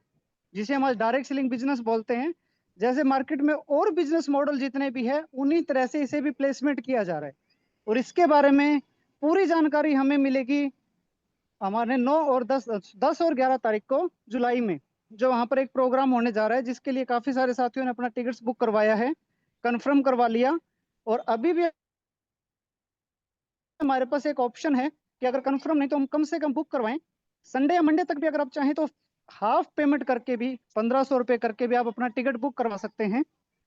जिसे हम आज डायरेक्ट सेलिंग बिजनेस बोलते हैं। जैसे मार्केट में और बिजनेस मॉडल जितने भी है, उन्हीं तरह से इसे भी प्लेसमेंट किया जा रहा है। और इसके बारे में पूरी जानकारी हमें मिलेगी हमारे 9 और 10 और 11 तारीख को जुलाई में, जो वहां पर एक प्रोग्राम होने जा रहा है, जिसके लिए काफी सारे साथियों ने अपना टिकट्स बुक करवाया है, कंफर्म करवा लिया। और अभी भी हमारे पास एक ऑप्शन है कि अगर कंफर्म नहीं तो हम कम से कम बुक करवाएं। संडे या मंडे तक भी अगर आप चाहें तो हाफ पेमेंट करके भी, 1,500 रुपये करके भी आप अपना टिकट बुक करवा सकते हैं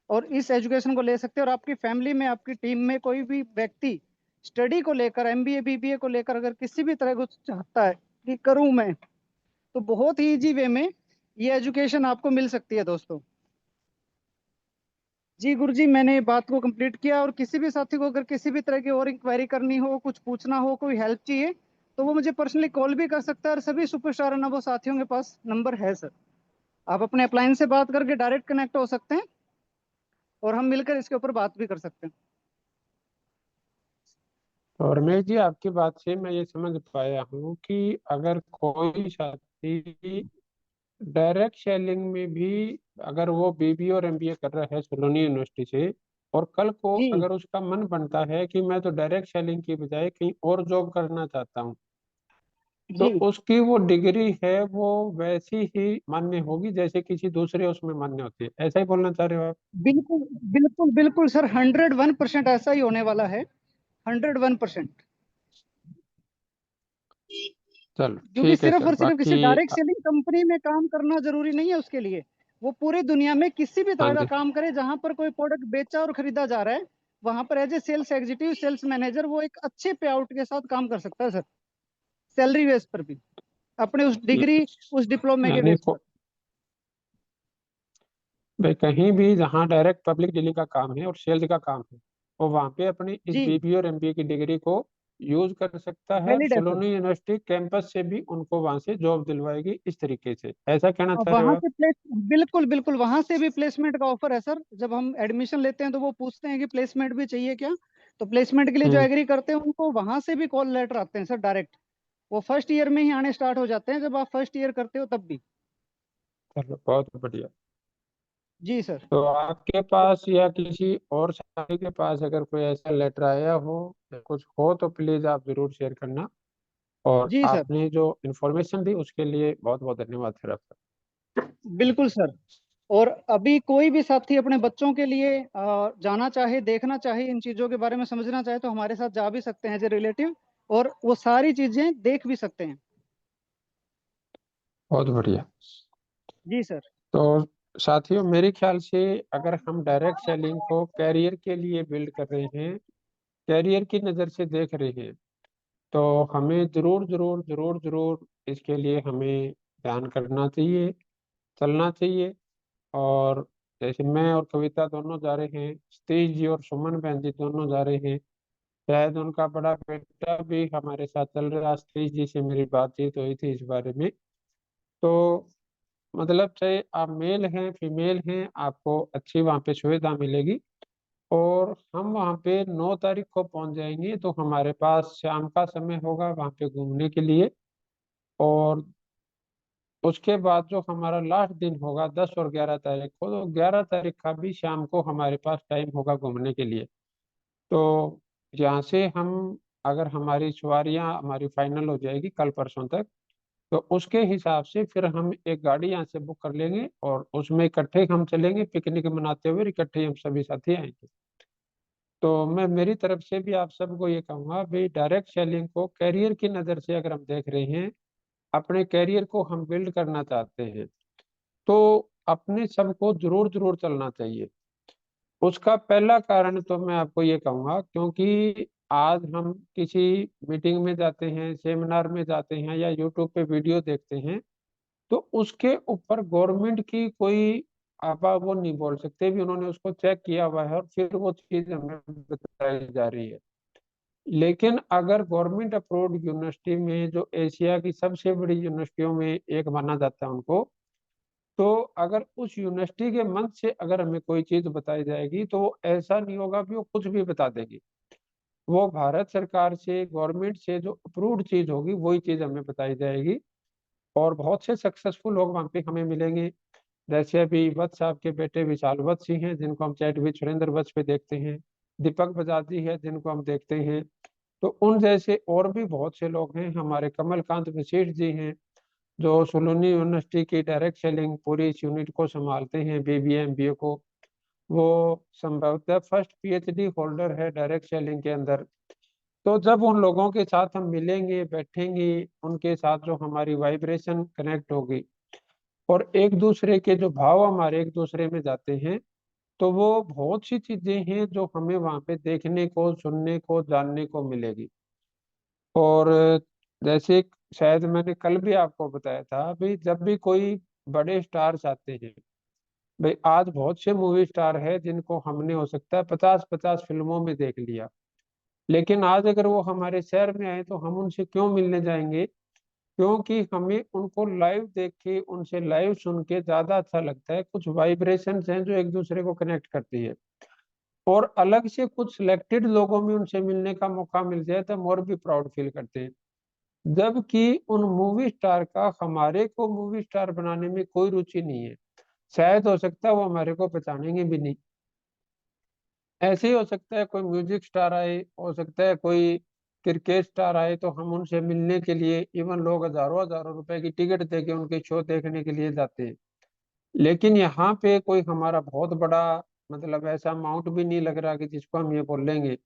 और इस एजुकेशन को ले सकते हैं। और आपकी फैमिली में, आपकी टीम में कोई भी व्यक्ति स्टडी को लेकर, एमबीए बीबीए को लेकर अगर किसी भी तरह कुछ चाहता है कि करूं मैं, तो बहुत ही इजी वे में ये एजुकेशन आपको मिल सकती है दोस्तों। जी गुरुजी, मैंने बात को कंप्लीट किया। और किसी भी साथी को अगर किसी भी तरह की और इंक्वायरी करनी हो, कुछ पूछना हो, कोई हेल्प चाहिए, तो वो मुझे पर्सनली कॉल भी कर सकता है। और सभी सुपरस्टार नवो साथियों के पास नंबर है सर, आप अपने अपलाइन से बात करके डायरेक्ट कनेक्ट हो सकते हैं और हम मिलकर इसके ऊपर बात भी कर सकते हैं।
और रमेश जी, आपकी बात से मैं ये समझ पाया हूँ कि अगर कोई साथी डायरेक्ट सेलिंग में भी, अगर वो बीबीए और एमबीए कर रहा है सोलोनी यूनिवर्सिटी से, और कल को
जी
अगर उसका मन बनता है कि मैं तो डायरेक्ट सेलिंग की बजाय कहीं और जॉब करना चाहता हूँ, तो
जी,
उसकी वो डिग्री है वो वैसी ही मान्य होगी जैसे किसी दूसरे उसमें मान्य होती है। ऐसा ही बोलना चाह रहे हो आप?
बिल्कुल बिल्कुल बिल्कुल सर, 101% ऐसा ही होने वाला है, 101%।
चलो
क्योंकि
ठीक है
सिर्फ
सर,
और सिर्फ किसी
बाकी
डायरेक्ट सेलिंग कंपनी में काम करना जरूरी नहीं है उसके लिए। वो पूरी दुनिया में किसी भी
हाँ
तरह का
जी।
काम करे जहां पर कोई प्रोडक्ट बेचा और खरीदा जा रहा है, वहां पर as a sales executive, sales manager, वो एक अच्छे पे आउट के साथ काम कर सकता है सर, सैलरी बेस पर भी, अपने उस डिग्री, उस डिप्लोमे के
यानी
बेस पर।
भाई कहीं भी जहाँ डायरेक्ट पब्लिक डीलिंग का काम है और सेल्स का काम है, वो वहाँ पे अपनी इस
जी,
बीबीए और एमबीए की डिग्री को यूज कर सकता है।
वैलिड है सर।
सोलोनी यूनिवर्सिटी कैंपस से भी उनको वहाँ से जॉब दिलवाएगी, इस तरीके से ऐसा कहना
और
चाह रहे हो
वहां
आप?
से प्लेस, बिल्कुल बिल्कुल, वहां से भी प्लेसमेंट का ऑफर है सर। जब हम एडमिशन लेते हैं तो वो पूछते हैं कि प्लेसमेंट भी चाहिए क्या, तो प्लेसमेंट के लिए जो
हम्म।
एग्री करते हैं उनको वहां से भी कॉल लेटर आते हैं सर डायरेक्ट। वो फर्स्ट ईयर में ही आने स्टार्ट हो जाते हैं, जब आप फर्स्ट ईयर करते हो तब भी।
चलो बहुत बढ़िया।
जी सर।
तो आपके पास या किसी और साथी के पास अगर कोई ऐसा लेटर आया हो या कुछ हो तो प्लीज आप जरूर शेयर करना। और
जी सर,
आपने जो इन्फॉर्मेशन दी उसके लिए बहुत बहुत धन्यवाद सर आपका।
बिल्कुल सर। और अभी कोई भी साथी अपने बच्चों के लिए जाना चाहे, देखना चाहे, इन चीज़ों के बारे में समझना चाहे, तो हमारे साथ जा भी सकते हैं एज ए रिलेटिव, और वो सारी चीज़ें देख भी सकते हैं।
बहुत बढ़िया।
जी सर।
तो साथियों, मेरे ख्याल से अगर हम डायरेक्ट सेलिंग को कैरियर के लिए बिल्ड कर रहे हैं, कैरियर की नज़र से देख रहे हैं, तो हमें जरूर जरूर जरूर जरूर इसके लिए हमें ध्यान करना चाहिए, चलना चाहिए। और जैसे मैं और कविता दोनों जा रहे हैं, सतीश जी और सुमन बहन जी दोनों जा रहे हैं, शायद उनका बड़ा बेटा भी हमारे साथ चल रहा है। सतीश जी से मेरी बातचीत हुई थी इस बारे में। तो मतलब चाहे आप मेल हैं फीमेल हैं, आपको अच्छी वहाँ पे सुविधा मिलेगी। और हम वहाँ पे 9 तारीख को पहुँच जाएंगे, तो हमारे पास शाम का समय होगा वहाँ पे घूमने के लिए। और उसके बाद जो हमारा लास्ट दिन होगा 10 और 11 तारीख को, तो 11 तारीख का भी शाम को हमारे पास टाइम होगा घूमने के लिए। तो यहाँ से हम, अगर हमारी सवारियाँ हमारी फाइनल हो जाएगी कल परसों तक, तो उसके हिसाब से फिर हम एक गाड़ी यहाँ से बुक कर लेंगे और उसमें इकट्ठे हम चलेंगे, पिकनिक मनाते हुए इकट्ठे हम सभी साथी आएंगे। तो मैं मेरी तरफ से भी आप सबको ये कहूँगा भाई, डायरेक्ट सेलिंग को कैरियर की नज़र से अगर हम देख रहे हैं, अपने कैरियर को हम बिल्ड करना चाहते हैं, तो अपने सबको जरूर जरूर चलना चाहिए। उसका पहला कारण तो मैं आपको ये कहूँगा, क्योंकि आज हम किसी मीटिंग में जाते हैं, सेमिनार में जाते हैं या यूट्यूब पे वीडियो देखते हैं, तो उसके ऊपर गवर्नमेंट की कोई आपा वो नहीं बोल सकते भी उन्होंने उसको चेक किया हुआ है और फिर वो चीज़ हमें बताई जा रही है। लेकिन अगर गवर्नमेंट अप्रूव्ड यूनिवर्सिटी में, जो एशिया की सबसे बड़ी यूनिवर्सिटियों में एक माना जाता है उनको, तो अगर उस यूनिवर्सिटी के मंच से अगर हमें कोई चीज बताई जाएगी, तो वो ऐसा नहीं होगा कि वो कुछ भी बता देगी। वो भारत सरकार से, गवर्नमेंट से जो अप्रूव्ड चीज होगी वही चीज हमें बताई जाएगी। और बहुत से सक्सेसफुल लोग वहाँ पे हमें मिलेंगे। जैसे अभी वत्स साहब के बेटे विशाल वत्स जी हैं, जिनको हम चैट विद सुरेंद्र वत्स पे देखते हैं। दीपक बजाज जी है, जिनको हम देखते हैं। तो उन जैसे और भी बहुत से लोग हैं। हमारे कमलकांत वशिष्ठ जी हैं, जो सुलूनी यूनिवर्सिटी की डायरेक्ट सेलिंग पूरी इस यूनिट को संभालते हैं, बीबीए एमबीए को। वो संभवतः फर्स्ट पीएचडी होल्डर है डायरेक्ट सेलिंग के अंदर। तो जब उन लोगों के साथ हम मिलेंगे, बैठेंगे, उनके साथ जो हमारी वाइब्रेशन कनेक्ट होगी और एक दूसरे के जो भाव हमारे एक दूसरे में जाते हैं, तो वो बहुत सी चीजें हैं जो हमें वहाँ पे देखने को, सुनने को, जानने को मिलेगी। और जैसे शायद मैंने कल भी आपको बताया था, भाई जब भी कोई बड़े स्टार्स आते हैं, भाई आज बहुत से मूवी स्टार है जिनको हमने हो सकता है 50-50 फिल्मों में देख लिया, लेकिन आज अगर वो हमारे शहर में आए तो हम उनसे क्यों मिलने जाएंगे? क्योंकि हमें उनको लाइव देख के, उनसे लाइव सुन के ज्यादा अच्छा लगता है। कुछ वाइब्रेशंस हैं जो एक दूसरे को कनेक्ट करती है। और अलग से कुछ सिलेक्टेड लोगों में उनसे मिलने का मौका मिल जाए तो हम और भी प्राउड फील करते हैं। जबकि उन मूवी स्टार का हमारे को मूवी स्टार बनाने में कोई रुचि नहीं है। शायद हो सकता है वो हमारे को पहचानेंगे भी नहीं। ऐसे ही हो सकता है कोई म्यूजिक स्टार आए, हो सकता है कोई क्रिकेट स्टार आए, तो हम उनसे मिलने के लिए इवन लोग हजारों हजारों रुपए की टिकट दे के उनके शो देखने के लिए जाते हैं। लेकिन यहाँ पे कोई हमारा बहुत बड़ा, मतलब ऐसा अमाउंट भी नहीं लग रहा कि जिसको हम ये बोल लेंगे।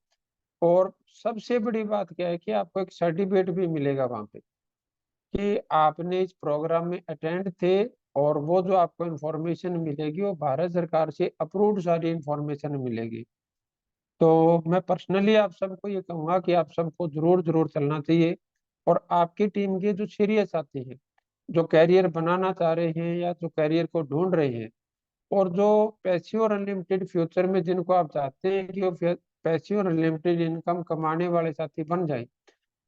और सबसे बड़ी बात क्या है कि आपको एक सर्टिफिकेट भी मिलेगा वहाँ पे कि आपने इस प्रोग्राम में अटेंड थे। और वो जो आपको इन्फॉर्मेशन मिलेगी वो भारत सरकार से अप्रूव्ड सारी इन्फॉर्मेशन मिलेगी। तो मैं पर्सनली आप सबको ये कहूँगा कि आप सबको जरूर जरूर चलना चाहिए। और आपकी टीम के जो सीरियस साथी हैं, जो कैरियर बनाना चाह रहे हैं या जो कैरियर को ढूंढ रहे हैं, और जो पैसिव और अनलिमिटेड फ्यूचर में जिनको आप चाहते हैं कि वो पैसिव और अनलिमिटेड इनकम कमाने वाले साथी बन जाए,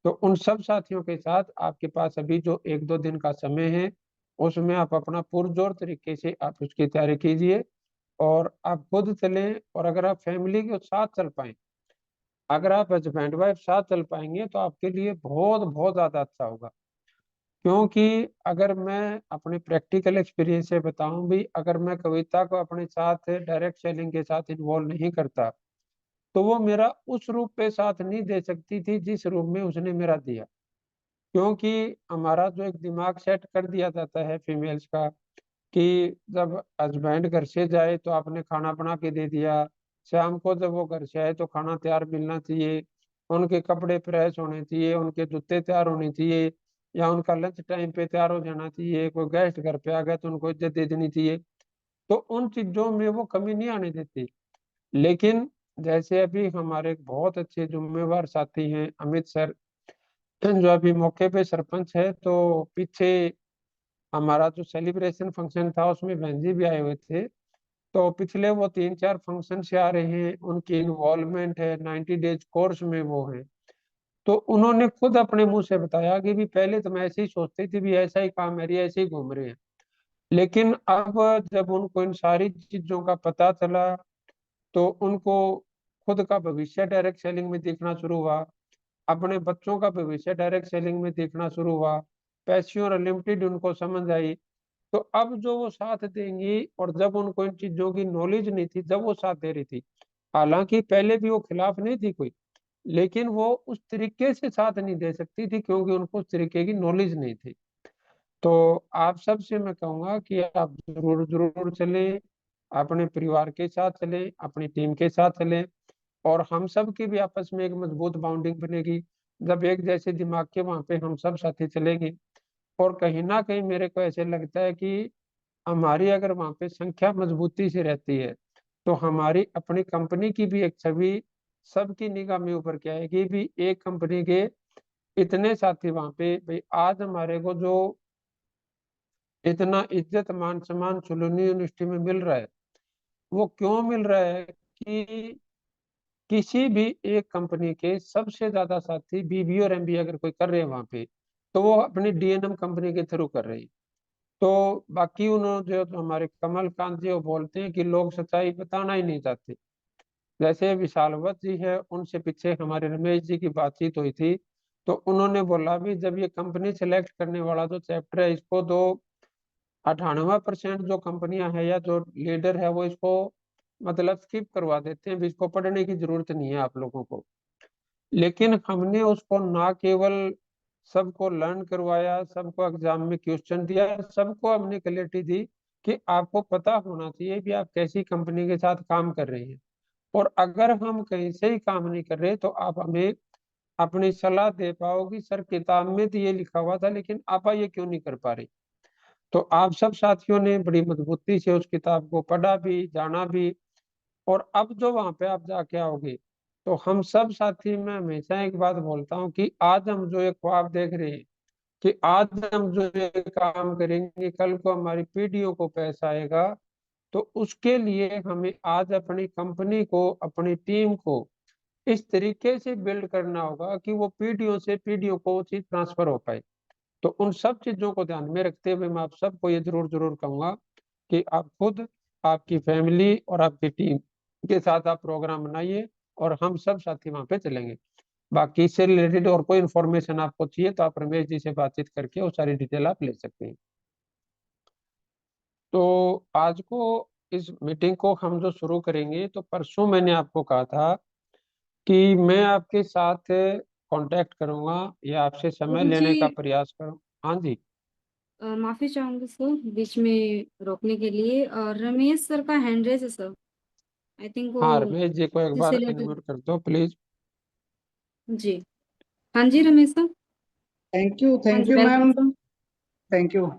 तो उन सब साथियों के साथ आपके पास अभी जो 1-2 दिन का समय है, उसमें आप अपना पुरजोर तरीके से आप उसकी तैयारी कीजिए। और आप खुद चलें, और अगर आप फैमिली के साथ चल पाएं, अगर आप हस्बैंड वाइफ साथ चल पाएंगे तो आपके लिए बहुत बहुत ज्यादा अच्छा होगा। क्योंकि अगर मैं अपने प्रैक्टिकल एक्सपीरियंस से बताऊं भी, अगर मैं कविता को अपने साथ डायरेक्ट सेलिंग के साथ इन्वॉल्व नहीं करता, तो वो मेरा उस रूप पे साथ नहीं दे सकती थी जिस रूप में उसने मेरा दिया। क्योंकि हमारा जो एक दिमाग सेट कर दिया जाता है फीमेल्स का, कि जब हस्बैंड घर से जाए तो आपने खाना बना के दे दिया, शाम को जब वो घर से आए तो खाना तैयार मिलना चाहिए, उनके कपड़े प्रेस होने चाहिए, उनके जूते तैयार होने चाहिए, या उनका लंच टाइम पे तैयार हो जाना चाहिए, कोई गेस्ट घर पे आ गया तो उनको इज्जत दे देनी चाहिए। तो उन चीजों में वो कमी नहीं आने देती। लेकिन जैसे अभी हमारे एक बहुत अच्छे जुम्मेवार साथी हैं अमित सर, जो अभी मौके पे सरपंच है, तो पीछे हमारा जो सेलिब्रेशन फंक्शन था उसमें बहन जी भी आए हुए थे। तो पिछले वो 3-4 फंक्शन से आ रहे हैं, उनकी इन्वॉल्वमेंट है, 90 डेज कोर्स में वो है। तो उन्होंने खुद अपने मुंह से बताया कि भी पहले तो मैं ऐसे ही सोचती थी भी ऐसा ही काम मेरी, ऐसे ही घूम रहे हैं। लेकिन अब जब उनको इन सारी चीजों का पता चला, तो उनको खुद का भविष्य डायरेक्ट सेलिंग में देखना शुरू हुआ, अपने बच्चों का भविष्य डायरेक्ट सेलिंग में देखना शुरू हुआ, पैसियों लिमिटेड उनको समझ आई, तो अब जो वो साथ देंगी, और जब उनको इन चीजों की नॉलेज नहीं थी जब वो साथ दे रही थी, हालांकि पहले भी वो खिलाफ नहीं थी कोई, लेकिन वो उस तरीके से साथ नहीं दे सकती थी क्योंकि उनको उस तरीके की नॉलेज नहीं थी। तो आप सबसे मैं कहूंगा कि आप जरूर जरूर चलें, अपने परिवार के साथ चलें, अपनी टीम के साथ चलें, और हम सब की भी आपस में एक मजबूत बाउंडिंग बनेगी जब एक जैसे दिमाग के वहां पे हम सब साथी चलेंगे। और कहीं ना कहीं मेरे को ऐसे लगता है कि हमारी अगर वहां पे संख्या मजबूती से रहती है, तो हमारी अपनी कंपनी की भी एक छवि सबकी निगाह में ऊपर क्या आएगी भी, एक कंपनी के इतने साथी वहां पे भाई, आज हमारे को जो इतना इज्जत मान सम्मान सुलूनी यूनिवर्सिटी में मिल रहा है, वो क्यों मिल रहा है कि किसी भी एक कंपनी के सबसे ज्यादा साथी बीबीए और एमबीए अगर कोई कर रहे हैं वहां पे, तो वो अपनी डीएनएम कंपनी के थ्रू कर रही है। तो बाकी उन्होंने जो हमारे कमल कांत जी वो बोलते हैं कि लोग सच्चाई बताना ही नहीं चाहते। जैसे विशालवत जी है, उनसे पीछे हमारे रमेश जी की बातचीत हुई थी, तो उन्होंने बोला भी जब ये कंपनी सेलेक्ट करने वाला जो चैप्टर है, इसको दो 98% जो कंपनियां हैं या जो लीडर है वो इसको मतलब स्किप करवा देते हैं भी, इसको पढ़ने की जरूरत नहीं है आप लोगों को। लेकिन हमने उसको ना केवल सबको लर्न करवाया, सबको एग्जाम में क्वेश्चन दिया, सबको हमने क्लैरिटी दी कि आपको पता होना चाहिए कि आप कैसी कंपनी के साथ काम कर रहे हैं, और अगर हम कहीं से ही काम नहीं कर रहे तो आप हमें अपनी सलाह दे पाओगी सर किताब में तो ये लिखा हुआ था लेकिन आप ये क्यों नहीं कर पा रहे। तो आप सब साथियों ने बड़ी मजबूती से उस किताब को पढ़ा भी, जाना भी, और अब जो वहां पे आप जाके आओगे, तो हम सब साथी, मैं हमेशा एक बात बोलता हूँ कि आज हम जो एक ख्वाब देख रहे हैं कि आज हम जो ये काम करेंगे कल को हमारी पीढ़ियों को पैसा आएगा, तो उसके लिए हमें आज अपनी कंपनी को, अपनी टीम को इस तरीके से बिल्ड करना होगा कि वो पीढ़ियों से पीढ़ियों को वो चीज ट्रांसफर हो पाए। तो उन सब चीजों को ध्यान में रखते हुए मैं आप सबको ये जरूर जरूर कहूंगा कि आप खुद, आपकी फैमिली और आपकी टीम के साथ आप प्रोग्राम बनाइए, और हम सब साथी वहां पे चलेंगे। बाकी इससे रिलेटेड और कोई इन्फॉर्मेशन आपको चाहिए तो आप रमेश जी से बातचीत करके वो सारी डिटेल आप ले सकते हैं। तो आज को इस मीटिंग को हम जो शुरू करेंगे, तो परसों मैंने आपको कहा था कि मैं आपके साथ कांटेक्ट करूंगा या आपसे समय लेने का
गुरुजी,
प्रयास करूं। हाँ जी।
माफी चाहूंगी सर बीच में रोकने के लिए। रमेश सर का हैंड रेज है सर, आई थिंक वो
हाँ, रमेश जी को एक
जिससे
बार
रिलेटेड।
अनम्यूट कर दो प्लीज।
जी, हाँ जी रमेश सर। हाँ
थैंक
जी,
you
welcome
ma'am.
Sir.
Thank you.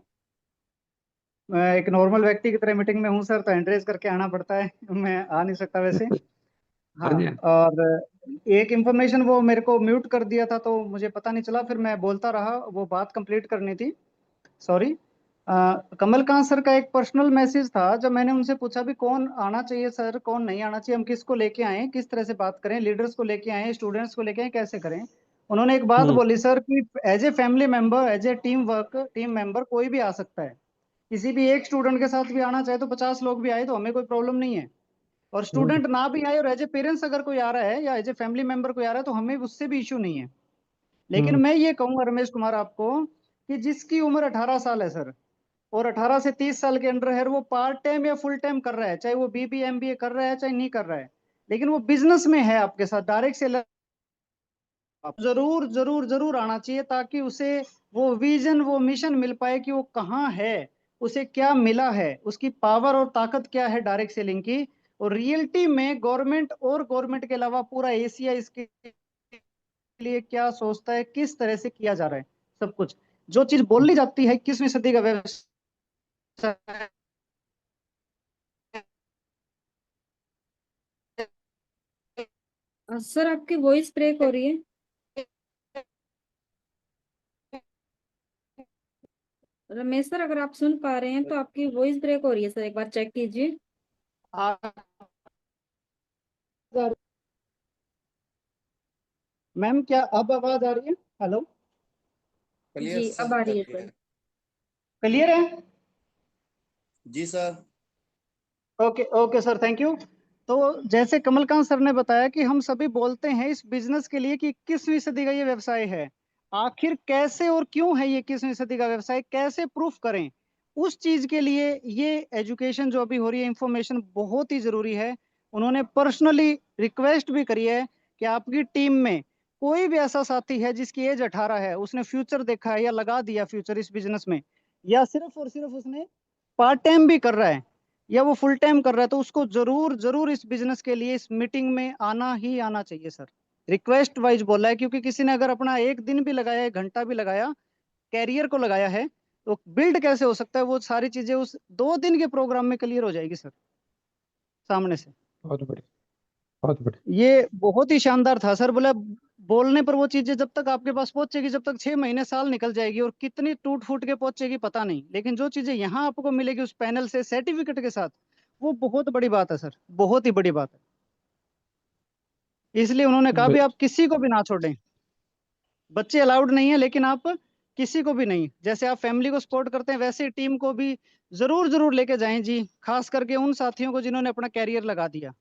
मैं एक नॉर्मल व्यक्ति की तरह मीटिंग में हूँ सर, तो एंट्रेस करके आना पड़ता है। मैं आ नहीं सकता वैसे।
हाँ
हाँ।
जी।
और एक इंफॉर्मेशन, वो मेरे को म्यूट कर दिया था तो मुझे पता नहीं चला, फिर मैं बोलता रहा, वो बात कंप्लीट करनी थी। सॉरी। कमलकांत सर का एक पर्सनल मैसेज था, जब मैंने उनसे पूछा भी कौन आना चाहिए सर, कौन नहीं आना चाहिए, हम किसको लेके आए, किस तरह से बात करें, लीडर्स को लेके आए, स्टूडेंट्स को लेके आए, कैसे करें। उन्होंने एक बात
हम्म।
बोली सर कि as a family member, as a team member कोई भी आ सकता है। किसी भी एक स्टूडेंट के साथ भी आना चाहे तो 50 लोग भी आए तो हमें कोई प्रॉब्लम नहीं है। और
हम्म।
स्टूडेंट ना भी आए और एज ए पेरेंट्स अगर कोई आ रहा है या एज ए फैमिली मेंबर कोई आ रहा है तो हमें उससे भी इशू नहीं है। लेकिन
हम्म।
मैं ये कहूंगा रमेश कुमार आपको कि जिसकी उम्र 18 साल है सर, और 18 से 30 साल के अंडर है, वो पार्ट टाइम या फुल टाइम कर रहा है, चाहे वो बीबीए एमबीए कर रहा है चाहे नहीं कर रहा है, लेकिन वो बिजनेस में है आपके साथ डायरेक्ट से, जरूर जरूर जरूर आना चाहिए, ताकि उसे वो विजन, वो मिशन मिल पाए कि वो कहाँ है, उसे क्या मिला है, उसकी पावर और ताकत क्या है डायरेक्ट सेलिंग की। और रियलिटी में गवर्नमेंट और गवर्नमेंट के अलावा पूरा एशिया इसके लिए क्या सोचता है, किस तरह से किया जा रहा है, सब कुछ जो चीज बोली जाती है 21वीं सदी का व्यवसाय।
सर आपकी वॉइस ब्रेक हो रही है। रमेश सर, अगर आप सुन पा रहे हैं तो आपकी वॉइस ब्रेक हो रही है सर, एक बार चेक कीजिए।
मैम क्या अब आवाज आ रही है? हेलो।
क्लियर
जी, अब
सर,
आ रही है सर।
क्लियर।
क्लियर है?
जी sir.
Okay okay sir, thank you. तो जैसे कमलकांत सर ने बताया कि हम सभी बोलते हैं इस बिजनेस के लिए कि 21वीं सदी का ये व्यवसाय है, आखिर कैसे और क्यों है ये 21वीं सदी का व्यवसाय, कैसे प्रूफ करें, उस चीज के लिए ये एजुकेशन जो अभी हो रही है, इंफॉर्मेशन बहुत ही जरूरी है। उन्होंने पर्सनली रिक्वेस्ट भी करी है कि आपकी टीम में कोई भी ऐसा साथी है जिसकी एज 18 है, उसने फ्यूचर देखा है या लगा दिया फ्यूचर इस बिजनेस में, या सिर्फ और सिर्फ उसने पार्ट टाइम भी कर रहा है या वो फुल टाइम कर रहा है, तो उसको जरूर जरूर इस बिजनेस के लिए इस मीटिंग में आना ही आना चाहिए सर। रिक्वेस्ट वाइज बोला है, क्योंकि किसी ने अगर अपना एक दिन भी लगाया, एक घंटा भी लगाया, कैरियर को लगाया है, तो बिल्ड कैसे हो सकता है, वो सारी चीजें उस 2 दिन के प्रोग्राम में क्लियर हो जाएगी सर, सामने से।
बहुत बढ़िया, बहुत बढ़िया।
ये बहुत ही शानदार था सर। बोला बोलने पर वो चीजें जब तक आपके पास पहुंचेगी, जब तक 6 महीने साल निकल जाएगी और कितनी टूट फूट के पहुंचेगी पता नहीं, लेकिन जो चीजें यहाँ आपको मिलेगी उस पैनल से सर्टिफिकेट के साथ, वो बहुत बड़ी बात है सर, बहुत ही बड़ी बात है। इसलिए उन्होंने कहा भी
बि-
आप किसी को भी ना छोड़ें, बच्चे अलाउड नहीं है, लेकिन आप किसी को भी नहीं, जैसे आप फैमिली को सपोर्ट करते हैं वैसे टीम को भी जरूर जरूर लेके जाएं जी, खास करके उन साथियों को जिन्होंने अपना कैरियर लगा दिया।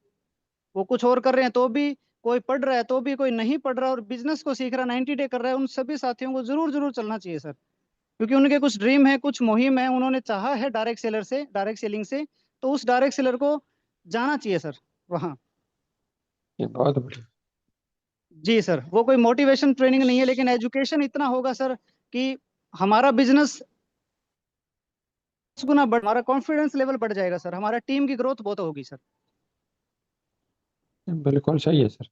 वो कुछ और कर रहे हैं तो भी, कोई पढ़ रहा है तो भी, कोई नहीं पढ़ रहा और बिजनेस को सीख रहा 90 डे कर रहा है, उन सभी साथियों को जरूर जरूर चलना चाहिए सर, क्योंकि उनके कुछ ड्रीम है, कुछ मुहिम है, उन्होंने चाहा है डायरेक्ट सेलर से, डायरेक्ट सेलिंग से, तो उस डायरेक्ट सेलर को जाना चाहिए सर वहाँ।
ये बहुत बढ़िया।
जी सर, वो कोई मोटिवेशन ट्रेनिंग नहीं है, लेकिन एजुकेशन इतना होगा सर कि हमारा बिजनेस गुना बढ़, हमारा कॉन्फिडेंस लेवल बढ़ जाएगा सर, हमारा टीम की ग्रोथ बहुत होगी सर।
बिल्कुल सही है सर।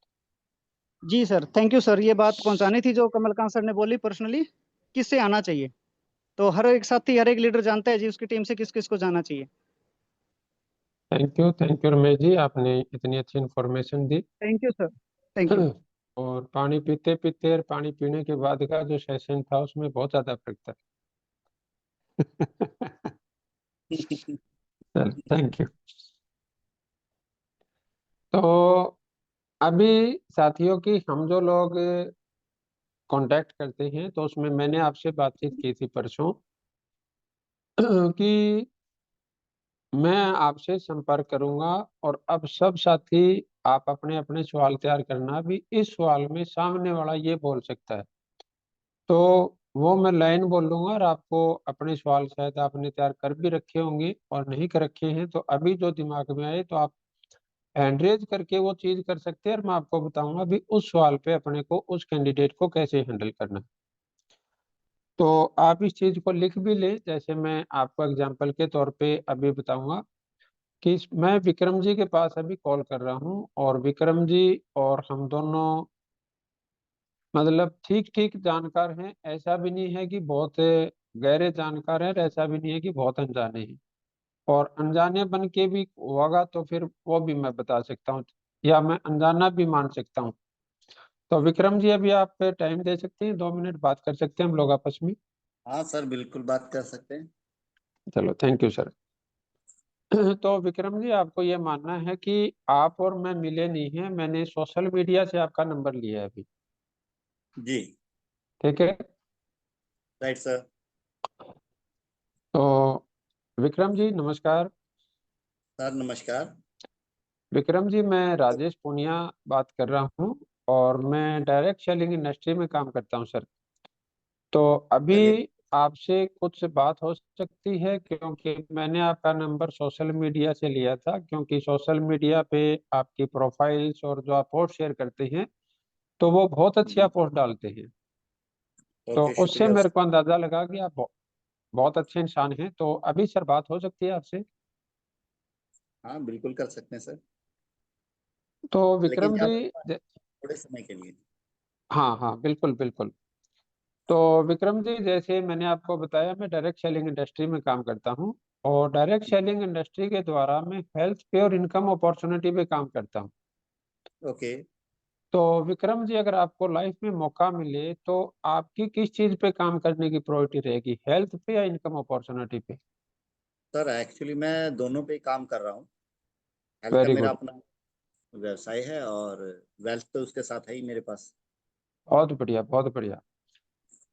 जी सर, थैंक यू सर, ये बात पहुंचानी थी जो कमलकांत सर ने बोली पर्सनली, किससे आना चाहिए, तो हर एक साथी हर एक लीडर जानता है जी उसकी टीम से किस किस को जाना चाहिए।
थैंक यू रमेश जी, आपने इतनी अच्छी information the.
Thank you sir, thank you.
और पानी पीते पीते और पानी पीने के बाद का जो सेशन था उसमें बहुत ज्यादा फर्क था। चल, थैंक यू। तो अभी साथियों की हम जो लोग कांटेक्ट करते हैं, तो उसमें मैंने आपसे बातचीत की थी परसों कि मैं आपसे संपर्क करूंगा, और अब सब साथी आप अपने अपने सवाल तैयार करना, भी इस सवाल में सामने वाला ये बोल सकता है, तो वो मैं लाइन बोल लूंगा, और आपको अपने सवाल शायद आपने तैयार कर भी रखे होंगे और नहीं कर रखे हैं, तो अभी जो दिमाग में आए तो आप हैंड रेज करके वो चीज कर सकते हैं, और मैं आपको बताऊंगा भी उस सवाल पे अपने को उस कैंडिडेट को कैसे हैंडल करना है। तो आप इस चीज को लिख भी ले, जैसे मैं आपको एग्जांपल के तौर पे अभी बताऊंगा कि मैं विक्रम जी के पास अभी कॉल कर रहा हूँ, और विक्रम जी और हम दोनों मतलब ठीक ठीक जानकार हैं, ऐसा भी नहीं है कि बहुत गहरे जानकार हैं, और ऐसा भी नहीं है कि बहुत अनजाने हैं, और अनजाने बन के भी होगा तो फिर वो भी मैं बता सकता हूँ, या मैं अनजाना भी मान सकता हूँ। तो विक्रम जी अभी आप टाइम दे सकते हैं, 2 मिनट बात कर सकते हैं हम लोग आपस में।
हाँ सर, बिल्कुल बात कर सकते हैं।
चलो, थैंक यू सर। तो विक्रम जी, आपको ये मानना है कि आप और मैं मिले नहीं हैं, मैंने सोशल मीडिया से आपका नंबर लिया है अभी,
जी।
ठीक है?
Right sir.
तो विक्रम जी नमस्कार।
सर नमस्कार।
विक्रम जी, मैं राजेश पूनिया बात कर रहा हूँ, और मैं डायरेक्ट सेलिंग इंडस्ट्री में काम करता हूँ सर। तो
चलिए।
अभी आपसे कुछ बात हो सकती है, क्योंकि मैंने आपका नंबर सोशल मीडिया से लिया था, क्योंकि सोशल मीडिया पे आपकी प्रोफाइल्स और जो आप पोस्ट शेयर करते हैं, तो वो बहुत अच्छी आप पोस्ट डालते हैं। तो
ओके,
उससे
शुक्रिया
मेरे
सर।
को अंदाजा लगा कि आप बहुत अच्छे इंसान हैं। तो अभी सर बात हो सकती है आपसे?
हाँ, बिल्कुल कर सकते हैं सर,
तो
लेकिन
विक्रम जी
ज़्यादा थोड़े समय के लिए।
हाँ हाँ, बिल्कुल बिल्कुल। तो विक्रम जी, जैसे मैंने आपको बताया, मैं डायरेक्ट सेलिंग इंडस्ट्री में काम करता हूँ, और डायरेक्ट सेलिंग इंडस्ट्री के द्वारा मैं हेल्थ पे और इनकम अपॉर्चुनिटी पे काम करता हूँ।
ओके।
तो विक्रम जी, अगर आपको लाइफ में मौका मिले तो आपकी किस चीज पे काम करने की प्रायोरिटी रहेगी, हेल्थ पे या इनकम अपॉर्चुनिटी पे?
सर एक्चुअली मैं दोनों पे काम कर रहा हूँ। हेल्थ का
वेरी
मेरा
गुड,
अपना व्यवसाय है, और वेल्थ तो उसके साथ है ही मेरे पास।
बहुत बढ़िया, बहुत बढ़िया।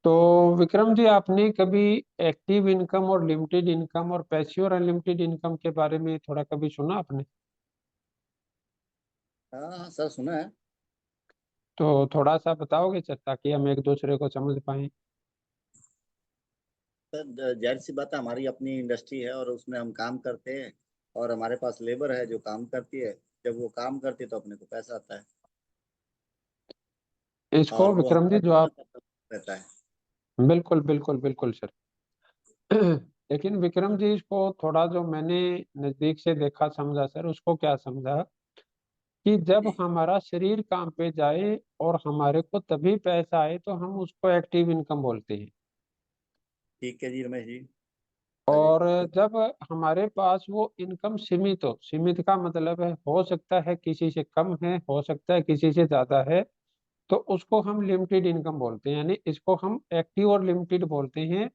तो विक्रम जी, आपने कभी एक्टिव इनकम और लिमिटेड इनकम और पैसिव और अनलिमिटेड इनकम के बारे में थोड़ा कभी सुना आपने?
हाँ हाँ, सर सुना है।
तो थोड़ा सा बताओगे सर, ताकि हम एक दूसरे को समझ पाए।
सर जाहिर सी बात है, हमारी अपनी इंडस्ट्री है और उसमें हम काम करते हैं, और हमारे पास लेबर है जो काम करती है। जब वो काम करती है तो अपने को पैसा आता है,
इसको
और वो
विक्रम
हमारा
जी जो आप,
बिजनेस रहता है।
बिल्कुल बिल्कुल बिल्कुल सर। लेकिन विक्रम जी, इसको थोड़ा जो मैंने नजदीक से देखा समझा सर, उसको क्या समझा कि जब
जी
हमारा शरीर काम पे जाए और हमारे को तभी पैसा आए तो हम उसको एक्टिव इनकम बोलते हैं।
ठीक है जी रमेश जी। चलिए।
और जब हमारे पास वो इनकम सीमित हो, सीमित का मतलब है हो सकता है किसी से कम है, हो सकता है किसी से ज्यादा है, तो उसको हम लिमिटेड इनकम बोलते हैं। यानी इसको हम एक्टिव और लिमिटेड बोलते हैं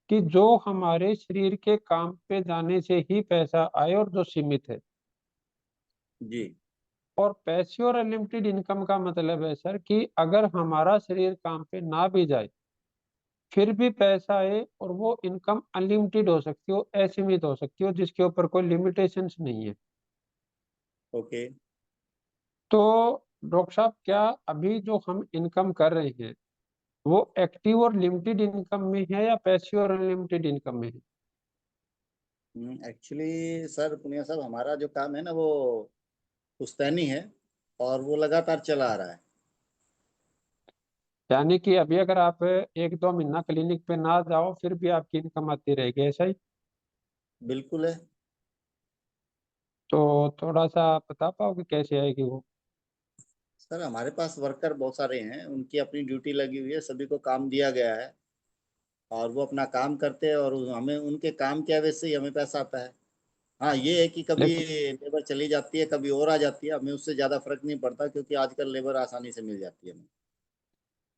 कि जो हमारे शरीर के काम पे जाने से ही पैसा आए और जो सीमित है।
जी
और पैसिव और अनलिमिटेड इनकम का मतलब है सर कि अगर हमारा शरीर काम पे ना भी जाए फिर भी पैसा आए, और वो इनकम अनलिमिटेड हो सकती हो, असीमित हो सकती हो, जिसके ऊपर कोई लिमिटेशंस नहीं है।
ओके।
तो डॉक्टर साहब, क्या अभी जो हम इनकम कर रहे हैं वो एक्टिव और लिमिटेड इनकम में है या पैसिव और अनलिमिटेड इनकम में है?
एक्चुअली सर पुनिया साहब, हमारा जो काम है ना वो पुश्तैनी है, और वो लगातार चला आ रहा है।
यानी कि अभी अगर आप एक दो महीना क्लिनिक पे ना जाओ फिर भी आपकी इनकम आती रहेगी, ऐसा ही?
बिल्कुल है।
तो थोड़ा सा बता पाओगे कैसे आएगी वो?
सर हमारे पास वर्कर बहुत सारे हैं, उनकी अपनी ड्यूटी लगी हुई है, सभी को काम दिया गया है, और वो अपना काम करते हैं, और हमें उनके काम की वजह से ही हमें पैसा आता है। हाँ ये है कि कभी
लेकिन
लेबर चली जाती है, कभी और आ जाती है, हमें उससे ज़्यादा फर्क नहीं पड़ता, क्योंकि आजकल लेबर आसानी से मिल जाती है हमें।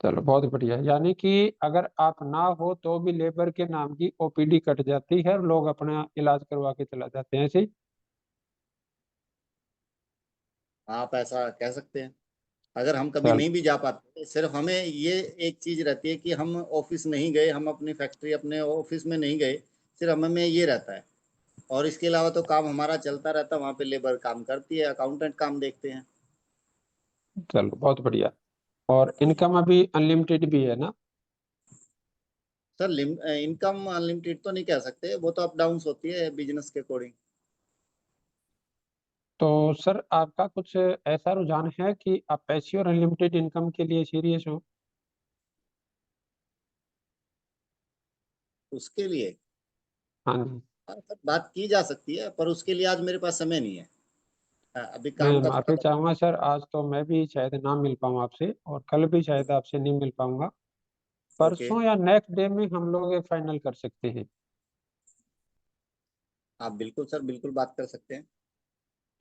चलो बहुत बढ़िया। यानी कि अगर आप ना हो तो भी लेबर के नाम की ओपीडी कट जाती है और लोग अपना इलाज करवा के चला जाते हैं, ऐसे ही?
आप ऐसा कह सकते हैं। अगर हम कभी
चल
नहीं भी जा पाते, सिर्फ हमें ये एक चीज रहती है कि हम ऑफिस नहीं गए, हम अपनी फैक्ट्री अपने ऑफिस में नहीं गए, सिर्फ हमें ये रहता है। और इसके अलावा तो काम हमारा चलता रहता है, वहाँ पे लेबर काम करती है, अकाउंटेंट काम देखते हैं।
चलो बहुत बढ़िया। और
जी
इनकम अभी अनलिमिटेड भी है ना?
सर, इनकम अनलिमिटेड तो नहीं कह सकते, वो तो अप डाउन होती है बिजनेस के अकॉर्डिंग।
तो सर आपका कुछ ऐसा रुझान है कि आप पैसिव और अनलिमिटेड इनकम के लिए सीरियस हो?
उसके लिए
हाँ जी।
हाँ, सर बात की जा सकती है, पर उसके लिए आज मेरे पास समय नहीं है। हाँ, अभी
मैं
काम का थोड़ा
माफी
सा।
चाहूंगा सर, आज तो मैं भी शायद ना मिल पाऊँ आपसे, और कल भी शायद आपसे नहीं मिल पाऊंगा।
ओके।
परसों या नेक्स्ट डे में हम लोग ये फाइनल कर सकते हैं।
आप बिल्कुल सर, बिल्कुल बात कर सकते हैं।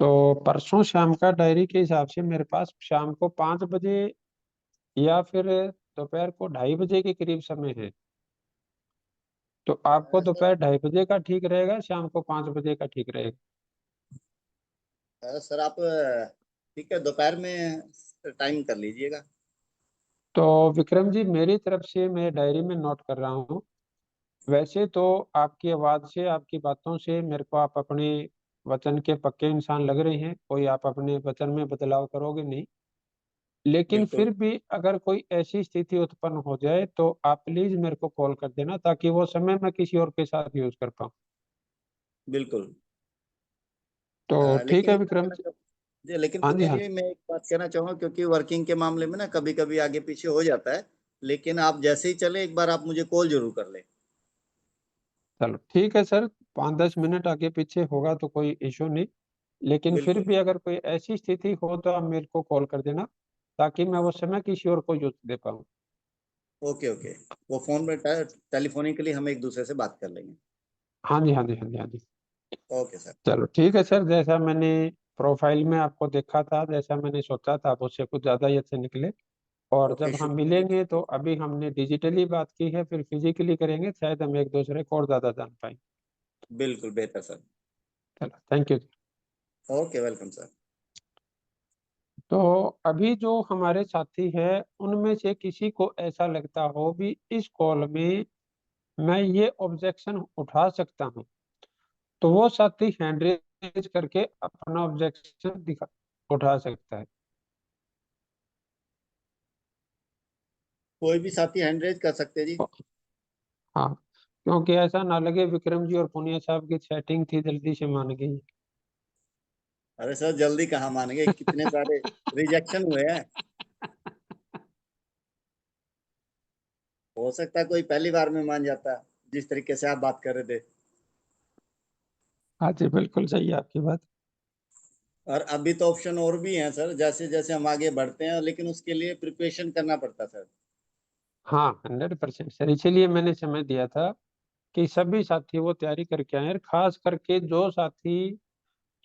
तो परसों शाम का डायरी के हिसाब से मेरे पास शाम को 5 बजे या फिर दोपहर को 2:30 बजे के करीब समय है। तो आपको
सर,
दोपहर 2:30 बजे का ठीक रहेगा, शाम को 5 बजे का ठीक रहेगा?
सर आप ठीक है, दोपहर में टाइम कर लीजिएगा।
तो विक्रम जी, मेरी तरफ से मैं डायरी में नोट कर रहा हूँ। वैसे तो आपकी आवाज़ से, आपकी बातों से मेरे को आप अपने वचन के पक्के इंसान लग रहे हैं, कोई आप अपने वचन में बदलाव करोगे नहीं। लेकिन
बिल्कुल।
फिर भी अगर कोई ऐसी स्थिति उत्पन्न हो जाए तो आप प्लीज मेरे को कॉल कर देना, ताकि वो समय मैं किसी और के साथ यूज कर पाऊँ।
बिल्कुल।
तो ठीक
लेकिन
है
एक बात
विक्रम
कहना
जी।
जी, लेकिन
हाँ जी,
पुनिया
हाँ।
जी मैं एक बात कहना चाहूंगा, क्योंकि वर्किंग के मामले में ना कभी कभी आगे पीछे हो जाता है। लेकिन आप जैसे ही चले, एक बार आप मुझे कॉल जरूर कर लें।
चलो ठीक है सर, 5-10 मिनट आगे पीछे होगा तो कोई इशू नहीं। लेकिन फिर
बिल्कुल।
भी अगर कोई ऐसी स्थिति हो तो आप मेरे को कॉल कर देना, ताकि मैं वो समय किसी और को यूज दे पाऊँ।
Okay okay. वो फोन में टेलीफोनिकली हम एक दूसरे से बात कर लेंगे।
हाँ जी, हाँ जी, हाँ जी, हाँ जी।
Okay sir.
चलो ठीक है सर, जैसा मैंने प्रोफाइल में आपको देखा था, जैसा मैंने सोचा था, आप उससे कुछ ज्यादा ही अच्छे निकले। और
ओके,
जब हम
शुक्रिया जी।
मिलेंगे तो अभी हमने डिजिटली बात की है, फिर फिजिकली करेंगे, शायद हम एक दूसरे को और ज्यादा जान पाएंगे।
बिल्कुल बेहतर सर।
चलो thank you.
Okay, welcome sir.
तो अभी जो हमारे साथी है उनमें से किसी को ऐसा लगता हो भी इस कॉल में मैं ये ऑब्जेक्शन उठा सकता हूँ, तो वो साथी हैंड रेज करके अपना ऑब्जेक्शन दिखा उठा सकता है।
कोई भी साथी हैंड रेज कर सकते हैं जी।
हाँ, क्योंकि ऐसा ना लगे विक्रम जी और पुनिया साहब की चैटिंग थी, जल्दी से मान गई।
अरे सर जल्दी कहाँ मानेंगे, कितने सारे रिजेक्शन हुए हैं। हो सकता है कोई पहली बार में मान जाता है, जिस तरीके से आप बात कर रहे थे।
हाँ जी, बिल्कुल सही है आपकी बात।
और अभी तो ऑप्शन और भी हैं सर, जैसे जैसे हम आगे बढ़ते हैं, लेकिन उसके लिए प्रिपरेशन करना पड़ता है सर।
हाँ, 100% सर, इसीलिए मैंने समय दिया था कि सभी साथी वो तैयारी करके आए, और खास करके जो साथी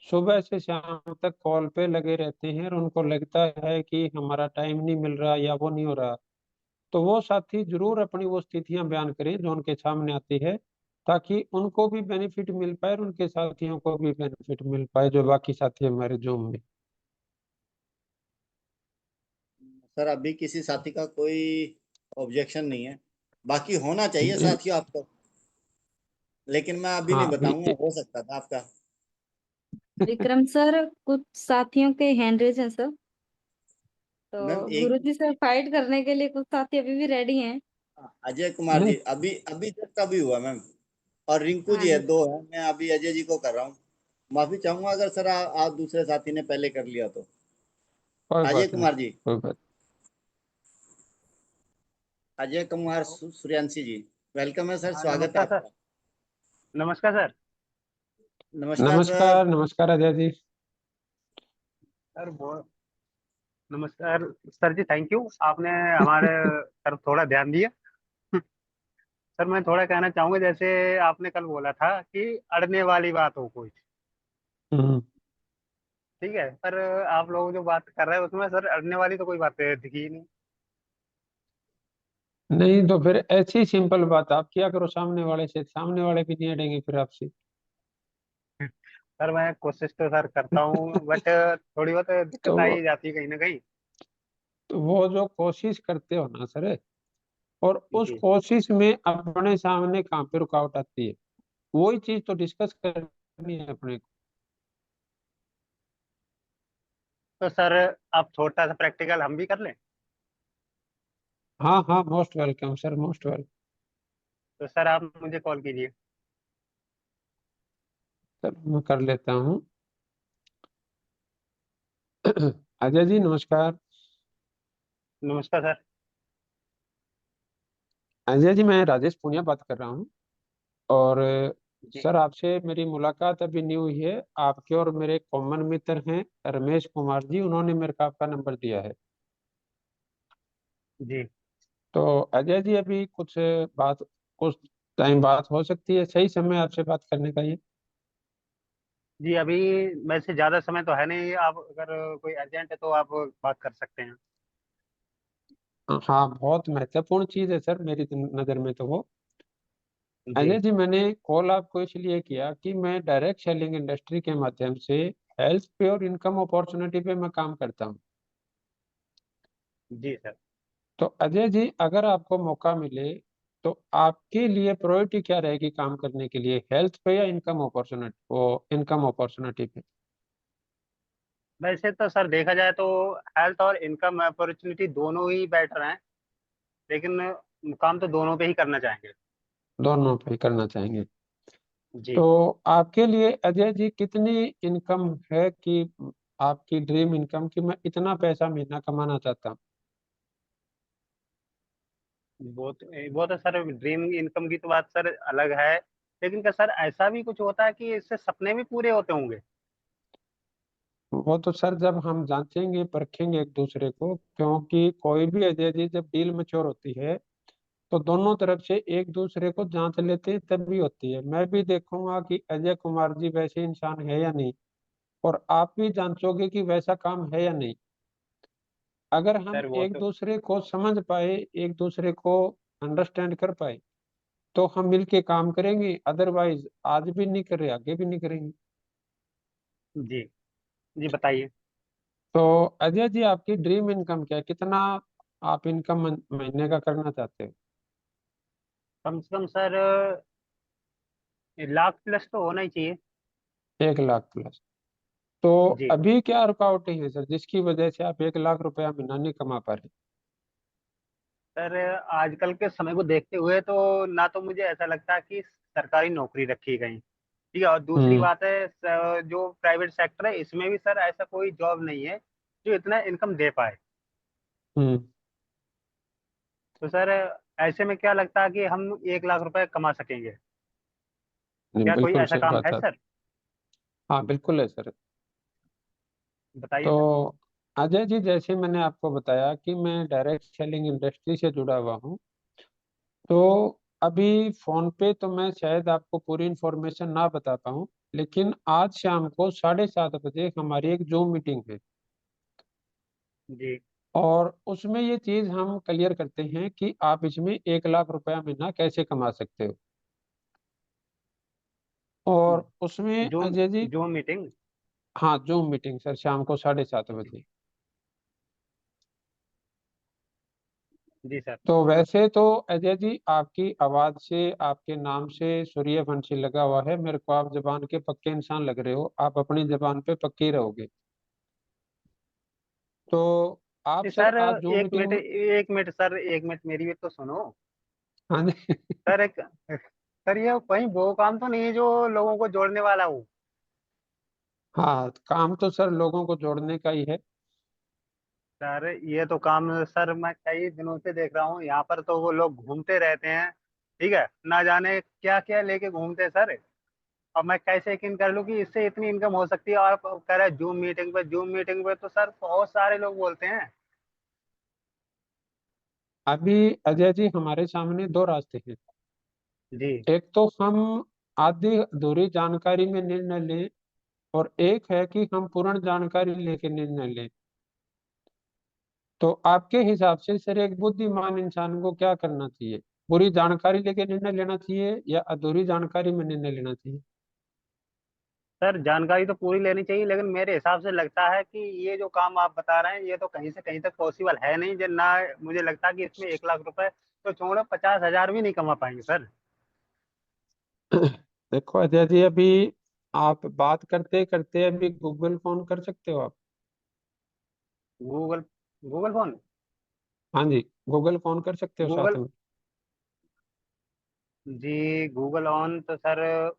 सुबह से शाम तक कॉल पे लगे रहते हैं और उनको लगता है कि हमारा टाइम नहीं मिल रहा या वो नहीं हो रहा, तो वो साथी जरूर अपनी वो स्थितियां बयान करें जो उनके सामने आती है, ताकि उनको भी बेनिफिट मिल पाए और उनके साथियों को भी बेनिफिट मिल पाए जो बाकी साथी हमारे जूम में।
सर अभी किसी साथी का कोई ऑब्जेक्शन नहीं है, बाकी होना चाहिए
जी,
साथियों आपको, लेकिन मैं अभी नहीं
हाँ अभी
बताऊंगा, हो सकता था आपका।
विक्रम सर, कुछ साथियों के हैंड रेज हैं सर, तो
मैम एक,
गुरुजी से फाइट करने के लिए कुछ साथी अभी भी रेडी हैं।
अजय कुमार
नहीं,
जी अभी अभी जस्ट अभी हुआ मैम, और रिंकू
हाँ
जी है,
जी,
दो है, मैं अभी अजय जी को कर रहा हूँ। माफी चाहूंगा अगर सर आप दूसरे साथी ने पहले कर लिया तो।
कोई
अजय
बात नहीं,
कुमार जी,
कोई बात।
अजय कुमार सूर्यांशी जी, वेलकम है सर,
हाँ
स्वागत है
नमस्कार सर।
आपका।
नमस्कार सर।
नमस्कार सर।
नमस्कार, नमस्कार अजय जी।
सर वो नमस्कार सर जी, थैंक यू, आपने हमारे तरफ थोड़ा ध्यान दिया। सर मैं थोड़ा कहना चाहूंगा, जैसे आपने कल बोला था कि अड़ने वाली बात हो कोई,
हम्म,
ठीक है, पर आप लोग जो बात कर रहे हैं उसमें सर अड़ने वाली तो कोई बात दिखी ही नहीं।
नहीं तो फिर ऐसी सिंपल बात आप किया करो सामने वाले से, सामने वाले भी नहीं अड़ेंगे फिर आपसे।
सर मैं कोशिश तो सर करता हूँ, बट थोड़ी बहुत
तो
दिक्कत आ ही जाती है कहीं ना कहीं।
वो जो कोशिश करते हो ना सर, और उस
जी।
कोशिश में अपने सामने कहाँ पे रुकावट आती है, वही चीज तो डिस्कस करनी है अपने को।
तो सर आप छोटा सा प्रैक्टिकल हम भी कर लें?
हाँ हाँ, most welcome sir, most welcome.
तो सर आप मुझे कॉल कीजिए।
सर मैं कर लेता हूँ। अजय जी नमस्कार।
नमस्कार सर।
अजय जी, मैं राजेश पूनिया बात कर रहा हूँ। और
जी।
सर आपसे मेरी मुलाकात अभी नहीं हुई है। आपके और मेरे कॉमन मित्र हैं रमेश कुमार जी, उन्होंने मेरे को आपका नंबर दिया है।
जी।
तो अजय जी अभी कुछ टाइम बात हो सकती है, सही समय आपसे बात करने का ये?
जी अभी वैसे ज़्यादा समय तो है नहीं, आप अगर कोई अर्जेंट है तो आप बात कर सकते हैं।
हाँ, बहुत महत्वपूर्ण चीज है सर मेरी नज़र में तो वो।
जी।
अजय जी, मैंने कॉल आपको इसलिए किया कि मैं डायरेक्ट सेलिंग इंडस्ट्री के माध्यम से हेल्थ पे और इनकम अपॉर्चुनिटी पे मैं काम करता हूँ।
जी सर।
तो अजय जी, अगर आपको मौका मिले तो आपके लिए प्रायोरिटी क्या रहेगी काम करने के लिए, हेल्थ पे या इनकम अपॉर्चुनिटी पे?
वैसे तो सर देखा जाए तो हेल्थ और इनकम अपॉर्चुनिटी दोनों ही बेटर हैं, लेकिन काम तो दोनों पे ही करना चाहेंगे।
दोनों पे करना चाहेंगे।
जी।
तो आपके लिए अजय जी कितनी इनकम है कि आपकी ड्रीम इनकम की मैं इतना पैसा महीना कमाना चाहता हूँ?
वो तो सर ड्रीम इनकम की तो बात सर अलग है, लेकिन क्या सर ऐसा भी कुछ होता है कि इससे सपने भी पूरे होते होंगे?
वो तो सर जब हम जांचेंगे परखेंगे एक दूसरे को, क्योंकि कोई भी अजय जी जब डील मैच्योर होती है तो दोनों तरफ से एक दूसरे को जांच लेते हैं तभी होती है। मैं भी देखूंगा कि अजय कुमार जी वैसे इंसान है या नहीं, और आप भी जांचोगे कि वैसा काम है या नहीं। अगर हम
सर वो
एक
तो
दूसरे को समझ पाए, एक दूसरे को अंडरस्टैंड कर पाए, तो हम मिलके काम करेंगे, अदरवाइज आज भी नहीं कर रहे आगे भी नहीं करेंगे।
जी। जी बताइए।
तो अजय जी, आपकी ड्रीम इनकम क्या है, कितना आप इनकम महीने का करना चाहते हो?
कम से कम सर लाख प्लस तो होना ही चाहिए।
1 लाख प्लस? तो
जी।
अभी क्या रुकावटें हैं सर जिसकी वजह से आप 1 लाख रुपया महीना नहीं कमा पा रहे?
सर आजकल के समय को देखते हुए तो ना तो मुझे ऐसा लगता है कि सरकारी नौकरी रखी गई, ठीक है, और दूसरी
हम्म।
बात है जो प्राइवेट सेक्टर है इसमें भी सर ऐसा कोई जॉब नहीं है जो इतना इनकम दे पाए।
हम्म।
तो सर ऐसे में क्या लगता है कि हम 1 लाख रुपए कमा सकेंगे?
नहीं,
क्या कोई
बिल्कुल
ऐसा
सही
काम
बात
है
है।
सर?
हाँ, बिल्कुल है सर।
बताइए सर।
तो अजय जी, जैसे मैंने आपको बताया कि मैं डायरेक्ट सेलिंग इंडस्ट्री से जुड़ा हुआ हूँ। तो अभी फोन पे तो मैं शायद आपको पूरी इंफॉर्मेशन ना बता पाऊँ, लेकिन आज शाम को 7:30 बजे हमारी एक जूम मीटिंग है,
जी।
और उसमें ये चीज हम क्लियर करते हैं कि आप इसमें 1 लाख रुपया महीना कैसे कमा सकते हो। और उसमें
zoom
Ajay ji,
zoom meeting.
हाँ, जूम मीटिंग सर, शाम को 7:30 बजे।
जी सर।
तो वैसे तो अजय जी, आपकी आवाज से, आपके नाम से सूर्यवंशी लगा हुआ है, मेरे को आप जबान के पक्के इंसान लग रहे हो, आप अपनी जबान पे पक्के ही रहोगे। तो आप
जी
सर
सर,
आज जूम
एक
मीटिंग
मिनट
में।
एक मिनट सर, एक मिनट मेरी भी तो सुनो।
हाँ जी।
सर एक सर ये कहीं वो काम तो नहीं है जो लोगों को जोड़ने वाला हो?
हाँ, काम तो सर लोगों को जोड़ने का ही है।
सर ये तो काम सर मैं कई दिनों से देख रहा हूँ, यहाँ पर तो वो लोग घूमते रहते हैं, ठीक है, ना जाने क्या क्या लेके घूमते हैं सर। अब मैं कैसे यकीन कर लूँ कि इससे इतनी इनकम हो सकती है? और आप कह रहे हैं जूम मीटिंग पे तो सर बहुत सारे लोग बोलते हैं।
अभी अजय जी, हमारे सामने दो रास्ते हैं।
जी।
एक तो हम आधी अधूरी जानकारी में निर्णय लें, और एक है कि हम पूर्ण जानकारी लेके निर्णय लें। तो आपके हिसाब से सर एक बुद्धिमान इंसान को क्या करना चाहिए? पूरी जानकारी लेके निर्णय लेना चाहिए या अधूरी जानकारी में निर्णय लेना चाहिए?
सर जानकारी तो पूरी लेनी चाहिए, लेकिन मेरे हिसाब से लगता है कि ये जो काम आप बता रहे हैं ये तो कहीं से कहीं तक पॉसिबल है नहीं, जो ना मुझे लगता है कि इसमें 1 लाख रुपए तो छोड़ो 50,000 भी नहीं कमा पाएंगे सर।
देखो अजय जी, अभी आप बात करते करते अभी गूगल फोन कर सकते हो आप।
Google Google phone.
हाँ जी, गूगल फोन कर सकते हो साथ
गूगल।
में।
जी गूगल ऑन तो सर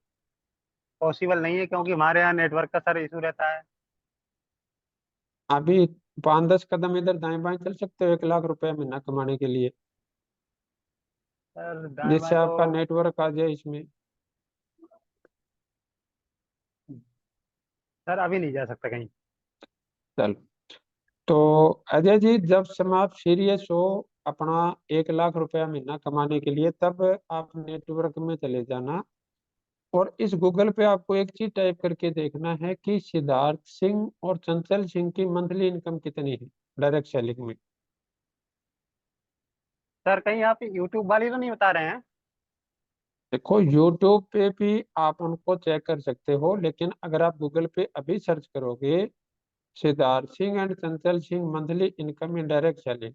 पॉसिबल नहीं है, क्योंकि हमारे यहाँ नेटवर्क का सर इशू रहता है।
अभी 5-10 कदम इधर दाएं बाएं चल सकते हो 1 लाख रुपया महीना कमाने के लिए,
सर दाएं
जिससे
बाएं तो
आपका नेटवर्क आ जाए इसमें।
सर अभी नहीं जा सकता कहीं।
चलो, तो अजय जी, जब समय आप सीरियस हो अपना 1 लाख रुपया महीना कमाने के लिए, तब आप नेटवर्क में चले जाना, और इस गूगल पे आपको एक चीज टाइप करके देखना है कि सिद्धार्थ सिंह और चंचल सिंह की मंथली इनकम कितनी है डायरेक्ट सेलिंग में।
सर कहीं आप यूट्यूब वाली तो नहीं बता रहे हैं?
देखो, यूट्यूब पे भी आप उनको चेक कर सकते हो, लेकिन अगर आप गूगल पे अभी सर्च करोगे Siddharth Singh and Chanchal Singh monthly income in direct selling,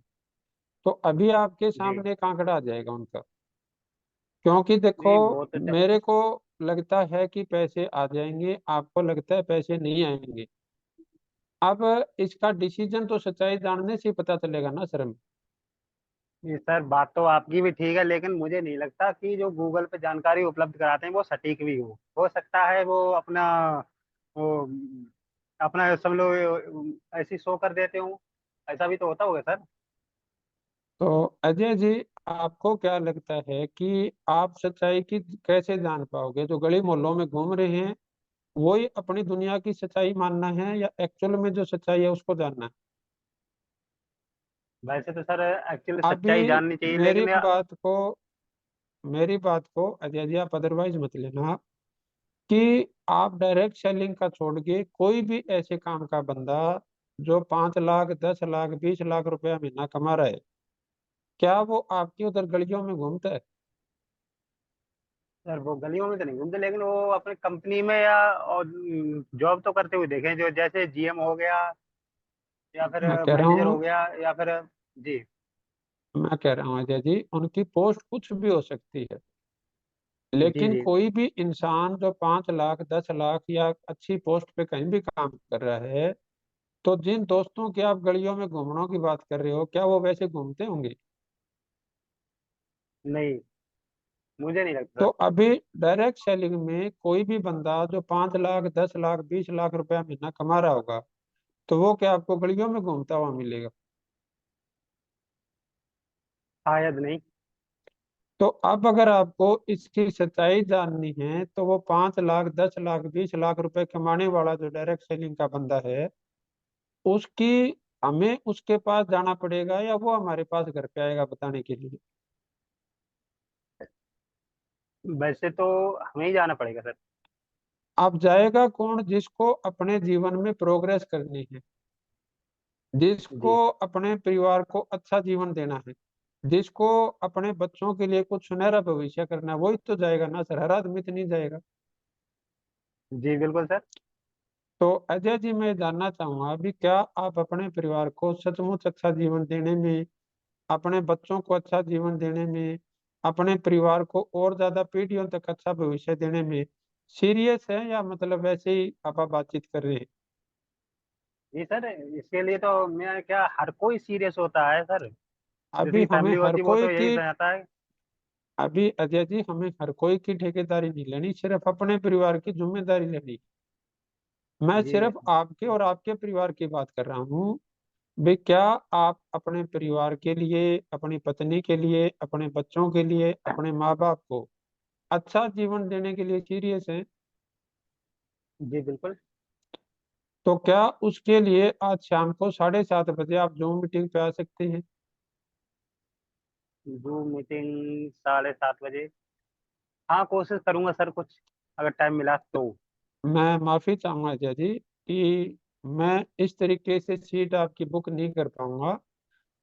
तो अभी आपके
जी।
सामने एक आंकड़ा आ जाएगा उनका। क्योंकि देखो,
नहीं वो तो
मेरे को लगता है कि पैसे आ जाएंगे, आपको लगता है पैसे नहीं आएंगे। अब इसका डिसीजन तो सच्चाई जानने से ही पता चलेगा ना सर हमें।
जी सर, बात तो आपकी भी ठीक है, लेकिन मुझे नहीं लगता कि जो गूगल पे जानकारी उपलब्ध कराते हैं वो सटीक भी हो सकता है वो वो अपना सब लोग ऐसी शो कर देते हो, ऐसा भी तो होता होगा सर।
तो अजय जी, आपको क्या लगता है कि आप सच्चाई की कैसे जान पाओगे? जो गली मोहल्लों में घूम रहे हैं वही अपनी दुनिया की सच्चाई मानना है, या एक्चुअल में जो सच्चाई है उसको जानना है?
वैसे तो सर एक्चुअली
अभी
सच्चाई जाननी चाहिए,
मेरी
लेकिन
बात को मेरी बात को अजय जी आप अदरवाइज मत लेना, कि आप डायरेक्ट सेलिंग का छोड़ के कोई भी ऐसे काम का बंदा जो 5 लाख, 10 लाख, 20 लाख रुपया महीना कमा रहा है, क्या वो आपकी उधर गलियों में घूमता है?
सर वो गलियों में तो नहीं घूमते, लेकिन वो अपने कंपनी में या और जॉब तो करते हुए देखे, जो जैसे जीएम हो गया या फिर
मैं कह रहा
मैनेजर हो
हूँ
गया या फिर। जी।
मैं कह रहा हूँ अजय जी, उनकी पोस्ट कुछ भी हो सकती है,
जी।
लेकिन
जी।
कोई भी इंसान जो 5 लाख, 10 लाख या अच्छी पोस्ट पे कहीं भी काम कर रहा है, तो जिन दोस्तों की आप गलियों में घूमने की बात कर रहे हो, क्या वो वैसे घूमते होंगे?
नहीं, मुझे नहीं लगता
तो
सर।
अभी डायरेक्ट सेलिंग में कोई भी बंदा जो 5 लाख, 10 लाख, 20 लाख रुपया महीना कमा रहा होगा, तो वो क्या आपको गलियों में घूमता हुआ मिलेगा?
शायद नहीं।
तो अब अगर आपको इसकी सच्चाई जाननी है तो वो 5 लाख, 10 लाख, 20 लाख रुपए कमाने वाला जो डायरेक्ट सेलिंग का बंदा है, उसकी हमें उसके पास जाना पड़ेगा या वो हमारे पास घर पे आएगा बताने के लिए?
वैसे तो हमें ही जाना पड़ेगा सर।
अब जाएगा कौन? जिसको अपने जीवन में प्रोग्रेस करनी है, जिसको
जी।
अपने परिवार को अच्छा जीवन देना है, जिसको अपने बच्चों के लिए कुछ सुनहरा भविष्य करना है, वही तो जाएगा ना सर। हर आदमी तो नहीं जाएगा।
जी बिल्कुल सर।
तो अजय जी, मैं जानना चाहूंगा अभी, क्या आप अपने परिवार को सचमुच अच्छा जीवन देने में, अपने बच्चों को अच्छा जीवन देने में, अपने परिवार को और ज्यादा पीढ़ियों तक अच्छा भविष्य देने में सीरियस है, या मतलब वैसे ही आप बातचीत कर रहे हैं?
जी सर, इसके लिए तो मैं क्या, हर कोई सीरियस होता है सर।
अभी
जिसकी
हमें
फैमिली
हर
होती है वो
कोई
तो यही
की
चाहता है।
अभी अजय जी, हमें हर कोई की ठेकेदारी नहीं लेनी, सिर्फ अपने परिवार की जिम्मेदारी लेनी। मैं
जी
सिर्फ आपके और आपके परिवार की बात कर रहा हूँ। भाई, क्या आप अपने परिवार के लिए, अपनी पत्नी के लिए, अपने बच्चों के लिए, अपने माँ बाप को अच्छा जीवन देने के लिए सीरियस हैं?
जी बिल्कुल।
तो क्या उसके लिए आज शाम को 7:30 बजे आप जूम मीटिंग पे आ सकते हैं?
जूम मीटिंग 7:30 बजे? हाँ, कोशिश करूंगा सर, कुछ अगर टाइम मिला तो।
मैं माफी चाहूंगा अजय जी कि मैं इस तरीके से सीट आपकी बुक नहीं कर पाऊंगा।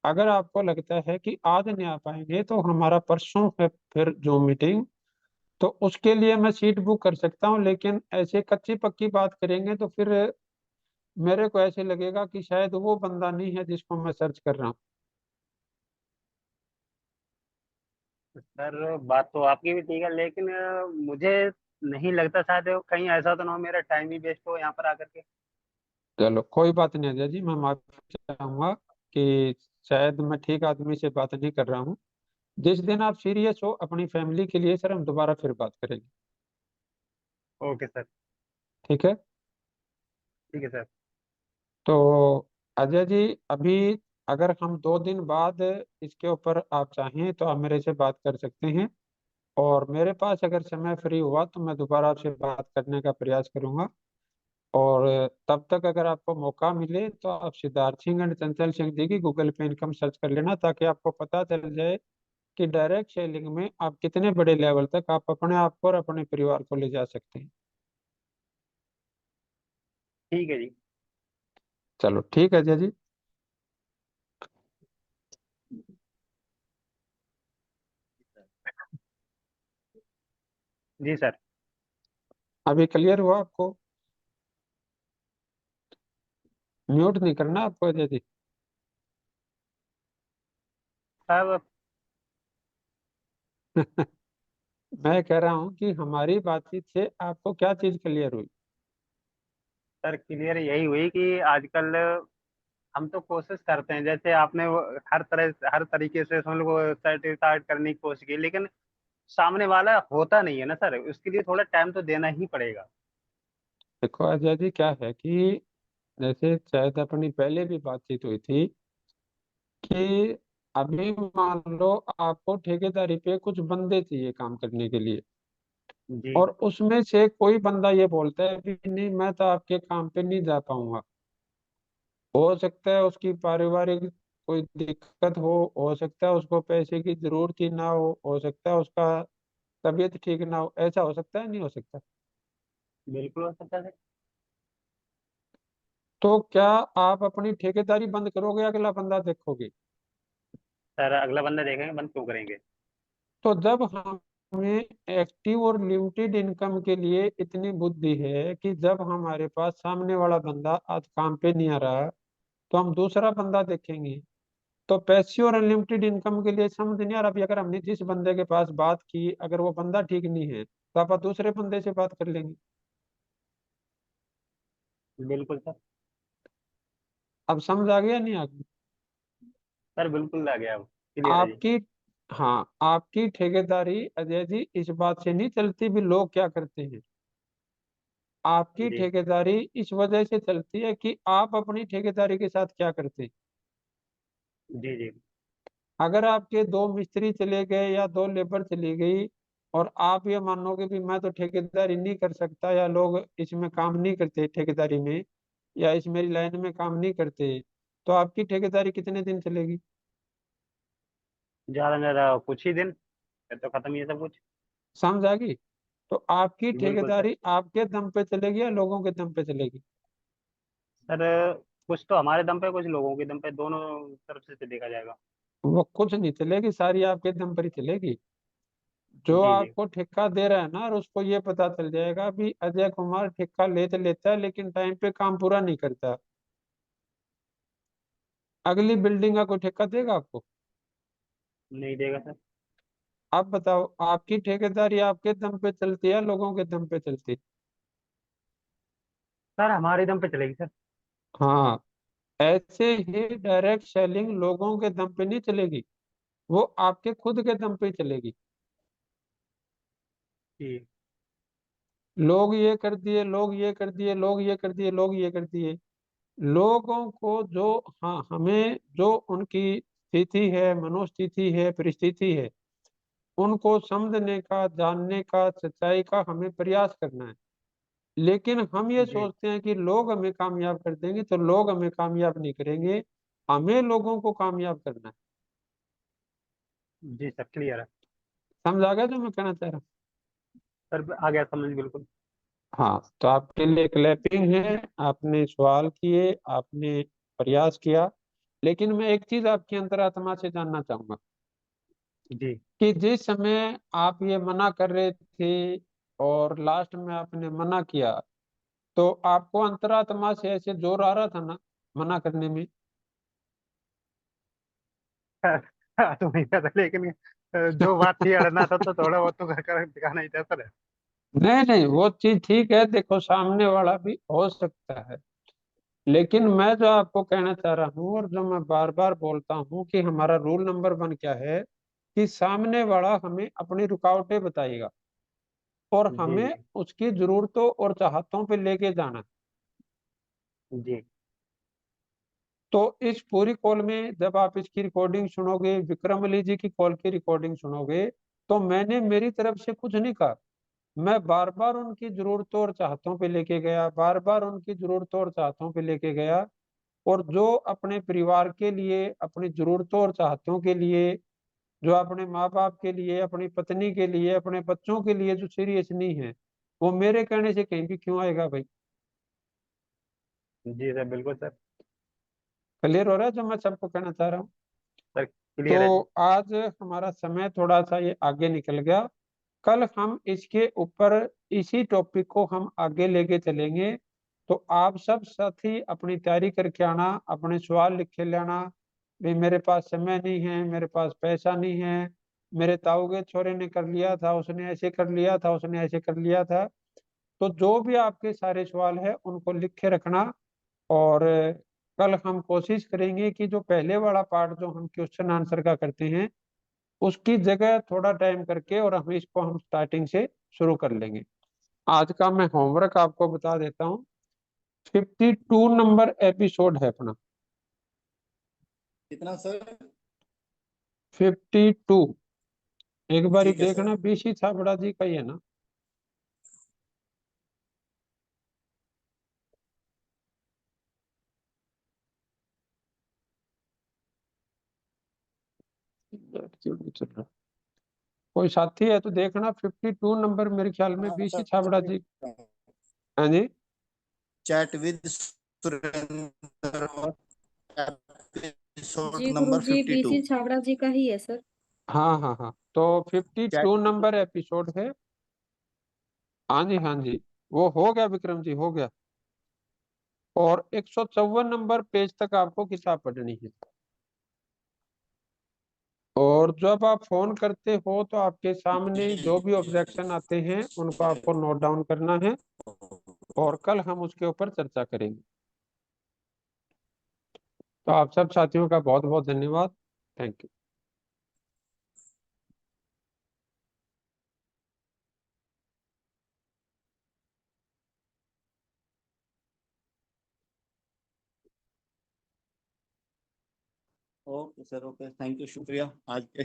अगर आपको लगता है कि आज नहीं आ पाएंगे तो हमारा परसों है फिर जूम मीटिंग, तो उसके लिए मैं सीट बुक कर सकता हूँ। लेकिन ऐसे कच्ची पक्की बात करेंगे तो फिर मेरे को ऐसे लगेगा कि शायद वो बंदा नहीं है जिसको मैं सर्च कर रहा हूँ।
सर बात तो आपकी भी ठीक है, लेकिन मुझे नहीं लगता, शायद कहीं ऐसा तो ना हो मेरा टाइम ही वेस्ट हो यहाँ पर आकर के।
चलो कोई बात नहीं अजय जी, मैं माफी चाहूंगा कि शायद मैं ठीक आदमी से बात नहीं कर रहा हूँ। जिस दिन आप सीरियस हो अपनी फैमिली के लिए सर, हम दोबारा फिर बात करेंगे।
Okay sir.
ठीक है।
ठीक है सर।
तो अजय जी, अभी अगर हम 2 दिन बाद इसके ऊपर आप चाहें तो आप मेरे से बात कर सकते हैं, और मेरे पास अगर समय फ्री हुआ तो मैं दोबारा आपसे बात करने का प्रयास करूंगा। और तब तक अगर आपको मौका मिले तो आप सिद्धार्थ सिंह एंड चंचल सिंह जी की गूगल पे इनकम सर्च कर लेना, ताकि आपको पता चल जाए कि डायरेक्ट सेलिंग में आप कितने बड़े लेवल तक आप अपने आप को और अपने परिवार को ले जा सकते हैं।
ठीक है जी।
चलो ठीक है अजय जी।
जी सर।
अभी क्लियर हुआ आपको? म्यूट नहीं करना आपको अजय जी।
अब
मैं कह रहा हूँ कि हमारी बातचीत से आपको क्या चीज क्लियर हुई?
सर क्लियर यही हुई कि आजकल हम तो कोशिश करते हैं, जैसे आपने हर तरीके से हम लोग सर्टिफाइड करने की कोशिश की, लेकिन सामने वाला होता नहीं है ना सर, उसके लिए थोड़ा टाइम तो देना ही पड़ेगा।
देखो अजय जी, क्या है कि जैसे शायद अपनी पहले भी बातचीत हुई थी कि अभी मान लो आपको ठेकेदारी पे कुछ बंदे चाहिए काम करने के लिए,
जी
और उसमें से कोई बंदा ये बोलता है कि नहीं, मैं तो आपके काम पे नहीं जा पाऊंगा। हो सकता है उसकी पारिवारिक कोई दिक्कत हो सकता है उसको पैसे की जरूरत ही ना हो सकता है उसका तबीयत ठीक ना हो, ऐसा हो सकता है, नहीं हो सकता?
बिल्कुल हो सकता है सर।
तो क्या आप अपनी ठेकेदारी बंद करोगे, अगला बंदा देखोगे?
सर अगला बंदा देखेंगे, बंद क्यों करेंगे।
तो जब हमें एक्टिव और लिमिटेड इनकम के लिए इतनी बुद्धि है कि जब हमारे पास सामने वाला बंदा आज काम पे नहीं आ रहा, तो हम दूसरा बंदा देखेंगे। तो पैसिव और अनलिमिटेड इनकम के लिए समझ नहीं आ रहा। अभी अगर हमने जिस बंदे के पास बात की, अगर वो बंदा ठीक नहीं है तो आप दूसरे बंदे से बात कर लेंगे।
बिल्कुल सर।
अब समझ आ गया नहीं? आ गया?
सर बिल्कुल आ गया, अब क्लियर है जी।
आपकी हाँ, आपकी ठेकेदारी अजय जी इस बात से नहीं चलती भी लोग क्या करते हैं। आपकी
जी
ठेकेदारी इस वजह से चलती है कि आप अपनी ठेकेदारी के साथ क्या करते हैं।
जी जी
अगर आपके दो मिस्त्री चले गए या दो लेबर चली गई और आप ये मानोगे भी मैं तो ठेकेदारी नहीं कर सकता, या लोग इसमें काम नहीं करते ठेकेदारी में, या इस मेरी लाइन में काम नहीं करते, तो आपकी ठेकेदारी कितने दिन चलेगी।
ज़्यादा से ज़्यादा कुछ ही दिन, फिर तो खत्म ही है सब कुछ।
समझ आ गई। तो आपकी
बिल्कुल सर।
ठेकेदारी आपके दम पे चलेगी या लोगों के दम पे चलेगी।
सर कुछ तो हमारे दम पे, कुछ लोगों के दम पे, दोनों तरफ से देखा जाएगा।
वो कुछ नहीं चलेगी, सारी आपके दम पर ही चलेगी। जो
जी जी
आपको ठेका दे रहा है ना, और उसको ये पता चल जाएगा भी अजय कुमार ठेका ले तो लेता है लेकिन टाइम पे काम पूरा नहीं करता, अगली बिल्डिंग का कोई ठेका देगा आपको।
नहीं देगा सर।
आप बताओ, आपकी ठेकेदारी आपके दम पे चलती है लोगों के दम पे चलती है।
सर हमारे दम पे चलेगी सर।
हाँ, ऐसे ही डायरेक्ट सेलिंग लोगों के दम पे नहीं चलेगी, वो आपके खुद के दम पे ही चलेगी।
जी
लोग ये कर दिए, लोग ये कर दिए, लोग ये कर दिए, लोग ये कर दिए, लोगों को जो, हाँ, हमें जो उनकी स्थिति है, मनोस्थिति है, परिस्थिति है, उनको समझने का, जानने का, सच्चाई का हमें प्रयास करना है। लेकिन हम ये
जी
सोचते हैं कि लोग हमें कामयाब कर देंगे, तो लोग हमें कामयाब नहीं करेंगे, हमें लोगों को कामयाब करना है।
जी सर, क्लियर है।
समझ आ गया जो मैं कहना चाह रहा हूँ।
सर आ गया समझ बिल्कुल।
हाँ, तो आपके लिए क्लैपिंग है, आपने सवाल किए, आपने प्रयास किया। लेकिन मैं एक चीज आपकी अंतरात्मा से जानना चाहूंगा
जी
कि जिस समय आप ये मना कर रहे थे और लास्ट में आपने मना किया, तो आपको अंतरात्मा से ऐसे जोर आ रहा था ना मना करने में।
तो नहीं था लेकिन जो बात थी अड़ना था, तो थोड़ा बहुत तो कर कर दिखाना ही था सर।
नहीं नहीं, वो चीज ठीक है, देखो सामने वाला भी हो सकता है, लेकिन मैं जो आपको कहना चाह रहा हूँ और जो मैं बार बार बोलता हूँ कि हमारा रूल नंबर 1 क्या है कि सामने वाला हमें अपनी रुकावटें बताएगा और
जी
हमें
जी
उसकी जरूरतों और चाहतों पे लेके जाना है।
जी
तो इस पूरी कॉल में जब आप इसकी रिकॉर्डिंग सुनोगे, विक्रम अली जी की कॉल की रिकॉर्डिंग सुनोगे, तो मैंने मेरी तरफ से कुछ नहीं कहा, मैं बार बार उनकी जरूरतों और चाहतों पे लेके गया, बार बार उनकी जरूरतों और चाहतों पे लेके गया, और जो अपने परिवार के लिए, अपनी जरूरतों और चाहतों के लिए, जो अपने माँ बाप के लिए, अपनी पत्नी के लिए, अपने बच्चों के लिए जो सीरियस नहीं है, वो मेरे कहने से कहीं भी क्यों आएगा भाई।
जी सर, बिल्कुल सर।
क्लियर हो रहा है जो मैं सबको कहना चाह रहा हूँ।
सर क्लियर है
तो
जी।
आज हमारा समय थोड़ा सा ये आगे निकल गया, कल हम इसके ऊपर, इसी टॉपिक को हम आगे लेके चलेंगे। तो आप सब साथी अपनी तैयारी करके आना, अपने सवाल लिख के लाना। भाई मेरे पास समय नहीं है, मेरे पास पैसा नहीं है, मेरे ताऊ के छोरे ने कर लिया था, उसने ऐसे कर लिया था, उसने ऐसे कर लिया था। तो जो भी आपके सारे सवाल है उनको लिख के रखना। और कल हम कोशिश करेंगे कि जो पहले वाला पार्ट जो हम क्वेश्चन आंसर का करते हैं, उसकी जगह थोड़ा टाइम करके और हम इसको हम स्टार्टिंग से शुरू कर लेंगे। आज का मैं होमवर्क आपको बता देता हूँ। 52 नंबर एपिसोड है अपना।
कितना सर?
52। एक बार
ठीक है सर।
देखना, बीसी छाबड़ा जी का ही है ना। चल रहा, कोई साथी है तो देखना, 52 नंबर मेरे ख्याल में
हाँ
बीसी
सर,
छाबड़ा जी।
देख रहा हूँ।
हाँ जी।
चैट विद सुरेंद्र, एपिसोड
जी
नंबर
गुरुजी,
52।
बीसी छाबड़ा जी का ही है सर।
हाँ हाँ हाँ, तो
चैट
52 नंबर एपिसोड है। हाँ जी हाँ जी, वो हो गया विक्रम जी, हो गया। और 154 नंबर पेज तक आपको किताब पढ़नी है। और जब आप फोन करते हो तो आपके सामने जो भी ऑब्जेक्शन आते हैं उनको आपको नोट डाउन करना है, और कल हम उसके ऊपर चर्चा करेंगे। तो आप सब साथियों का बहुत बहुत धन्यवाद। Thank you.
Okay sir, okay, thank you, शुक्रिया। आज के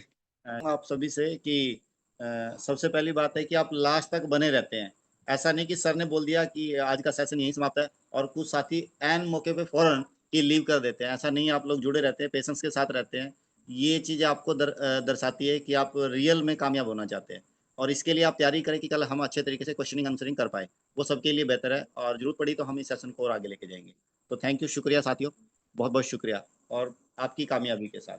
आप सभी से कि सबसे पहली बात है कि आप लास्ट तक बने रहते हैं। ऐसा नहीं कि सर ने बोल दिया कि आज का सेशन यहीं समाप्त है और कुछ साथी एन मौके पे फौरन की लीव कर देते हैं। ऐसा नहीं है, आप लोग जुड़े रहते हैं, पेशेंस के साथ रहते हैं। ये चीज़ आपको दर्शाती है कि आप रियल में कामयाब होना चाहते हैं, और इसके लिए आप तैयारी करें कि कल हम अच्छे तरीके से क्वेश्चनिंग आंसरिंग कर पाए। वो सबके लिए बेहतर है, और जरूरत पड़ी तो हम इस सेशन को और आगे लेके जाएंगे। तो थैंक यू, शुक्रिया साथियों, बहुत बहुत शुक्रिया, और आपकी कामयाबी के साथ।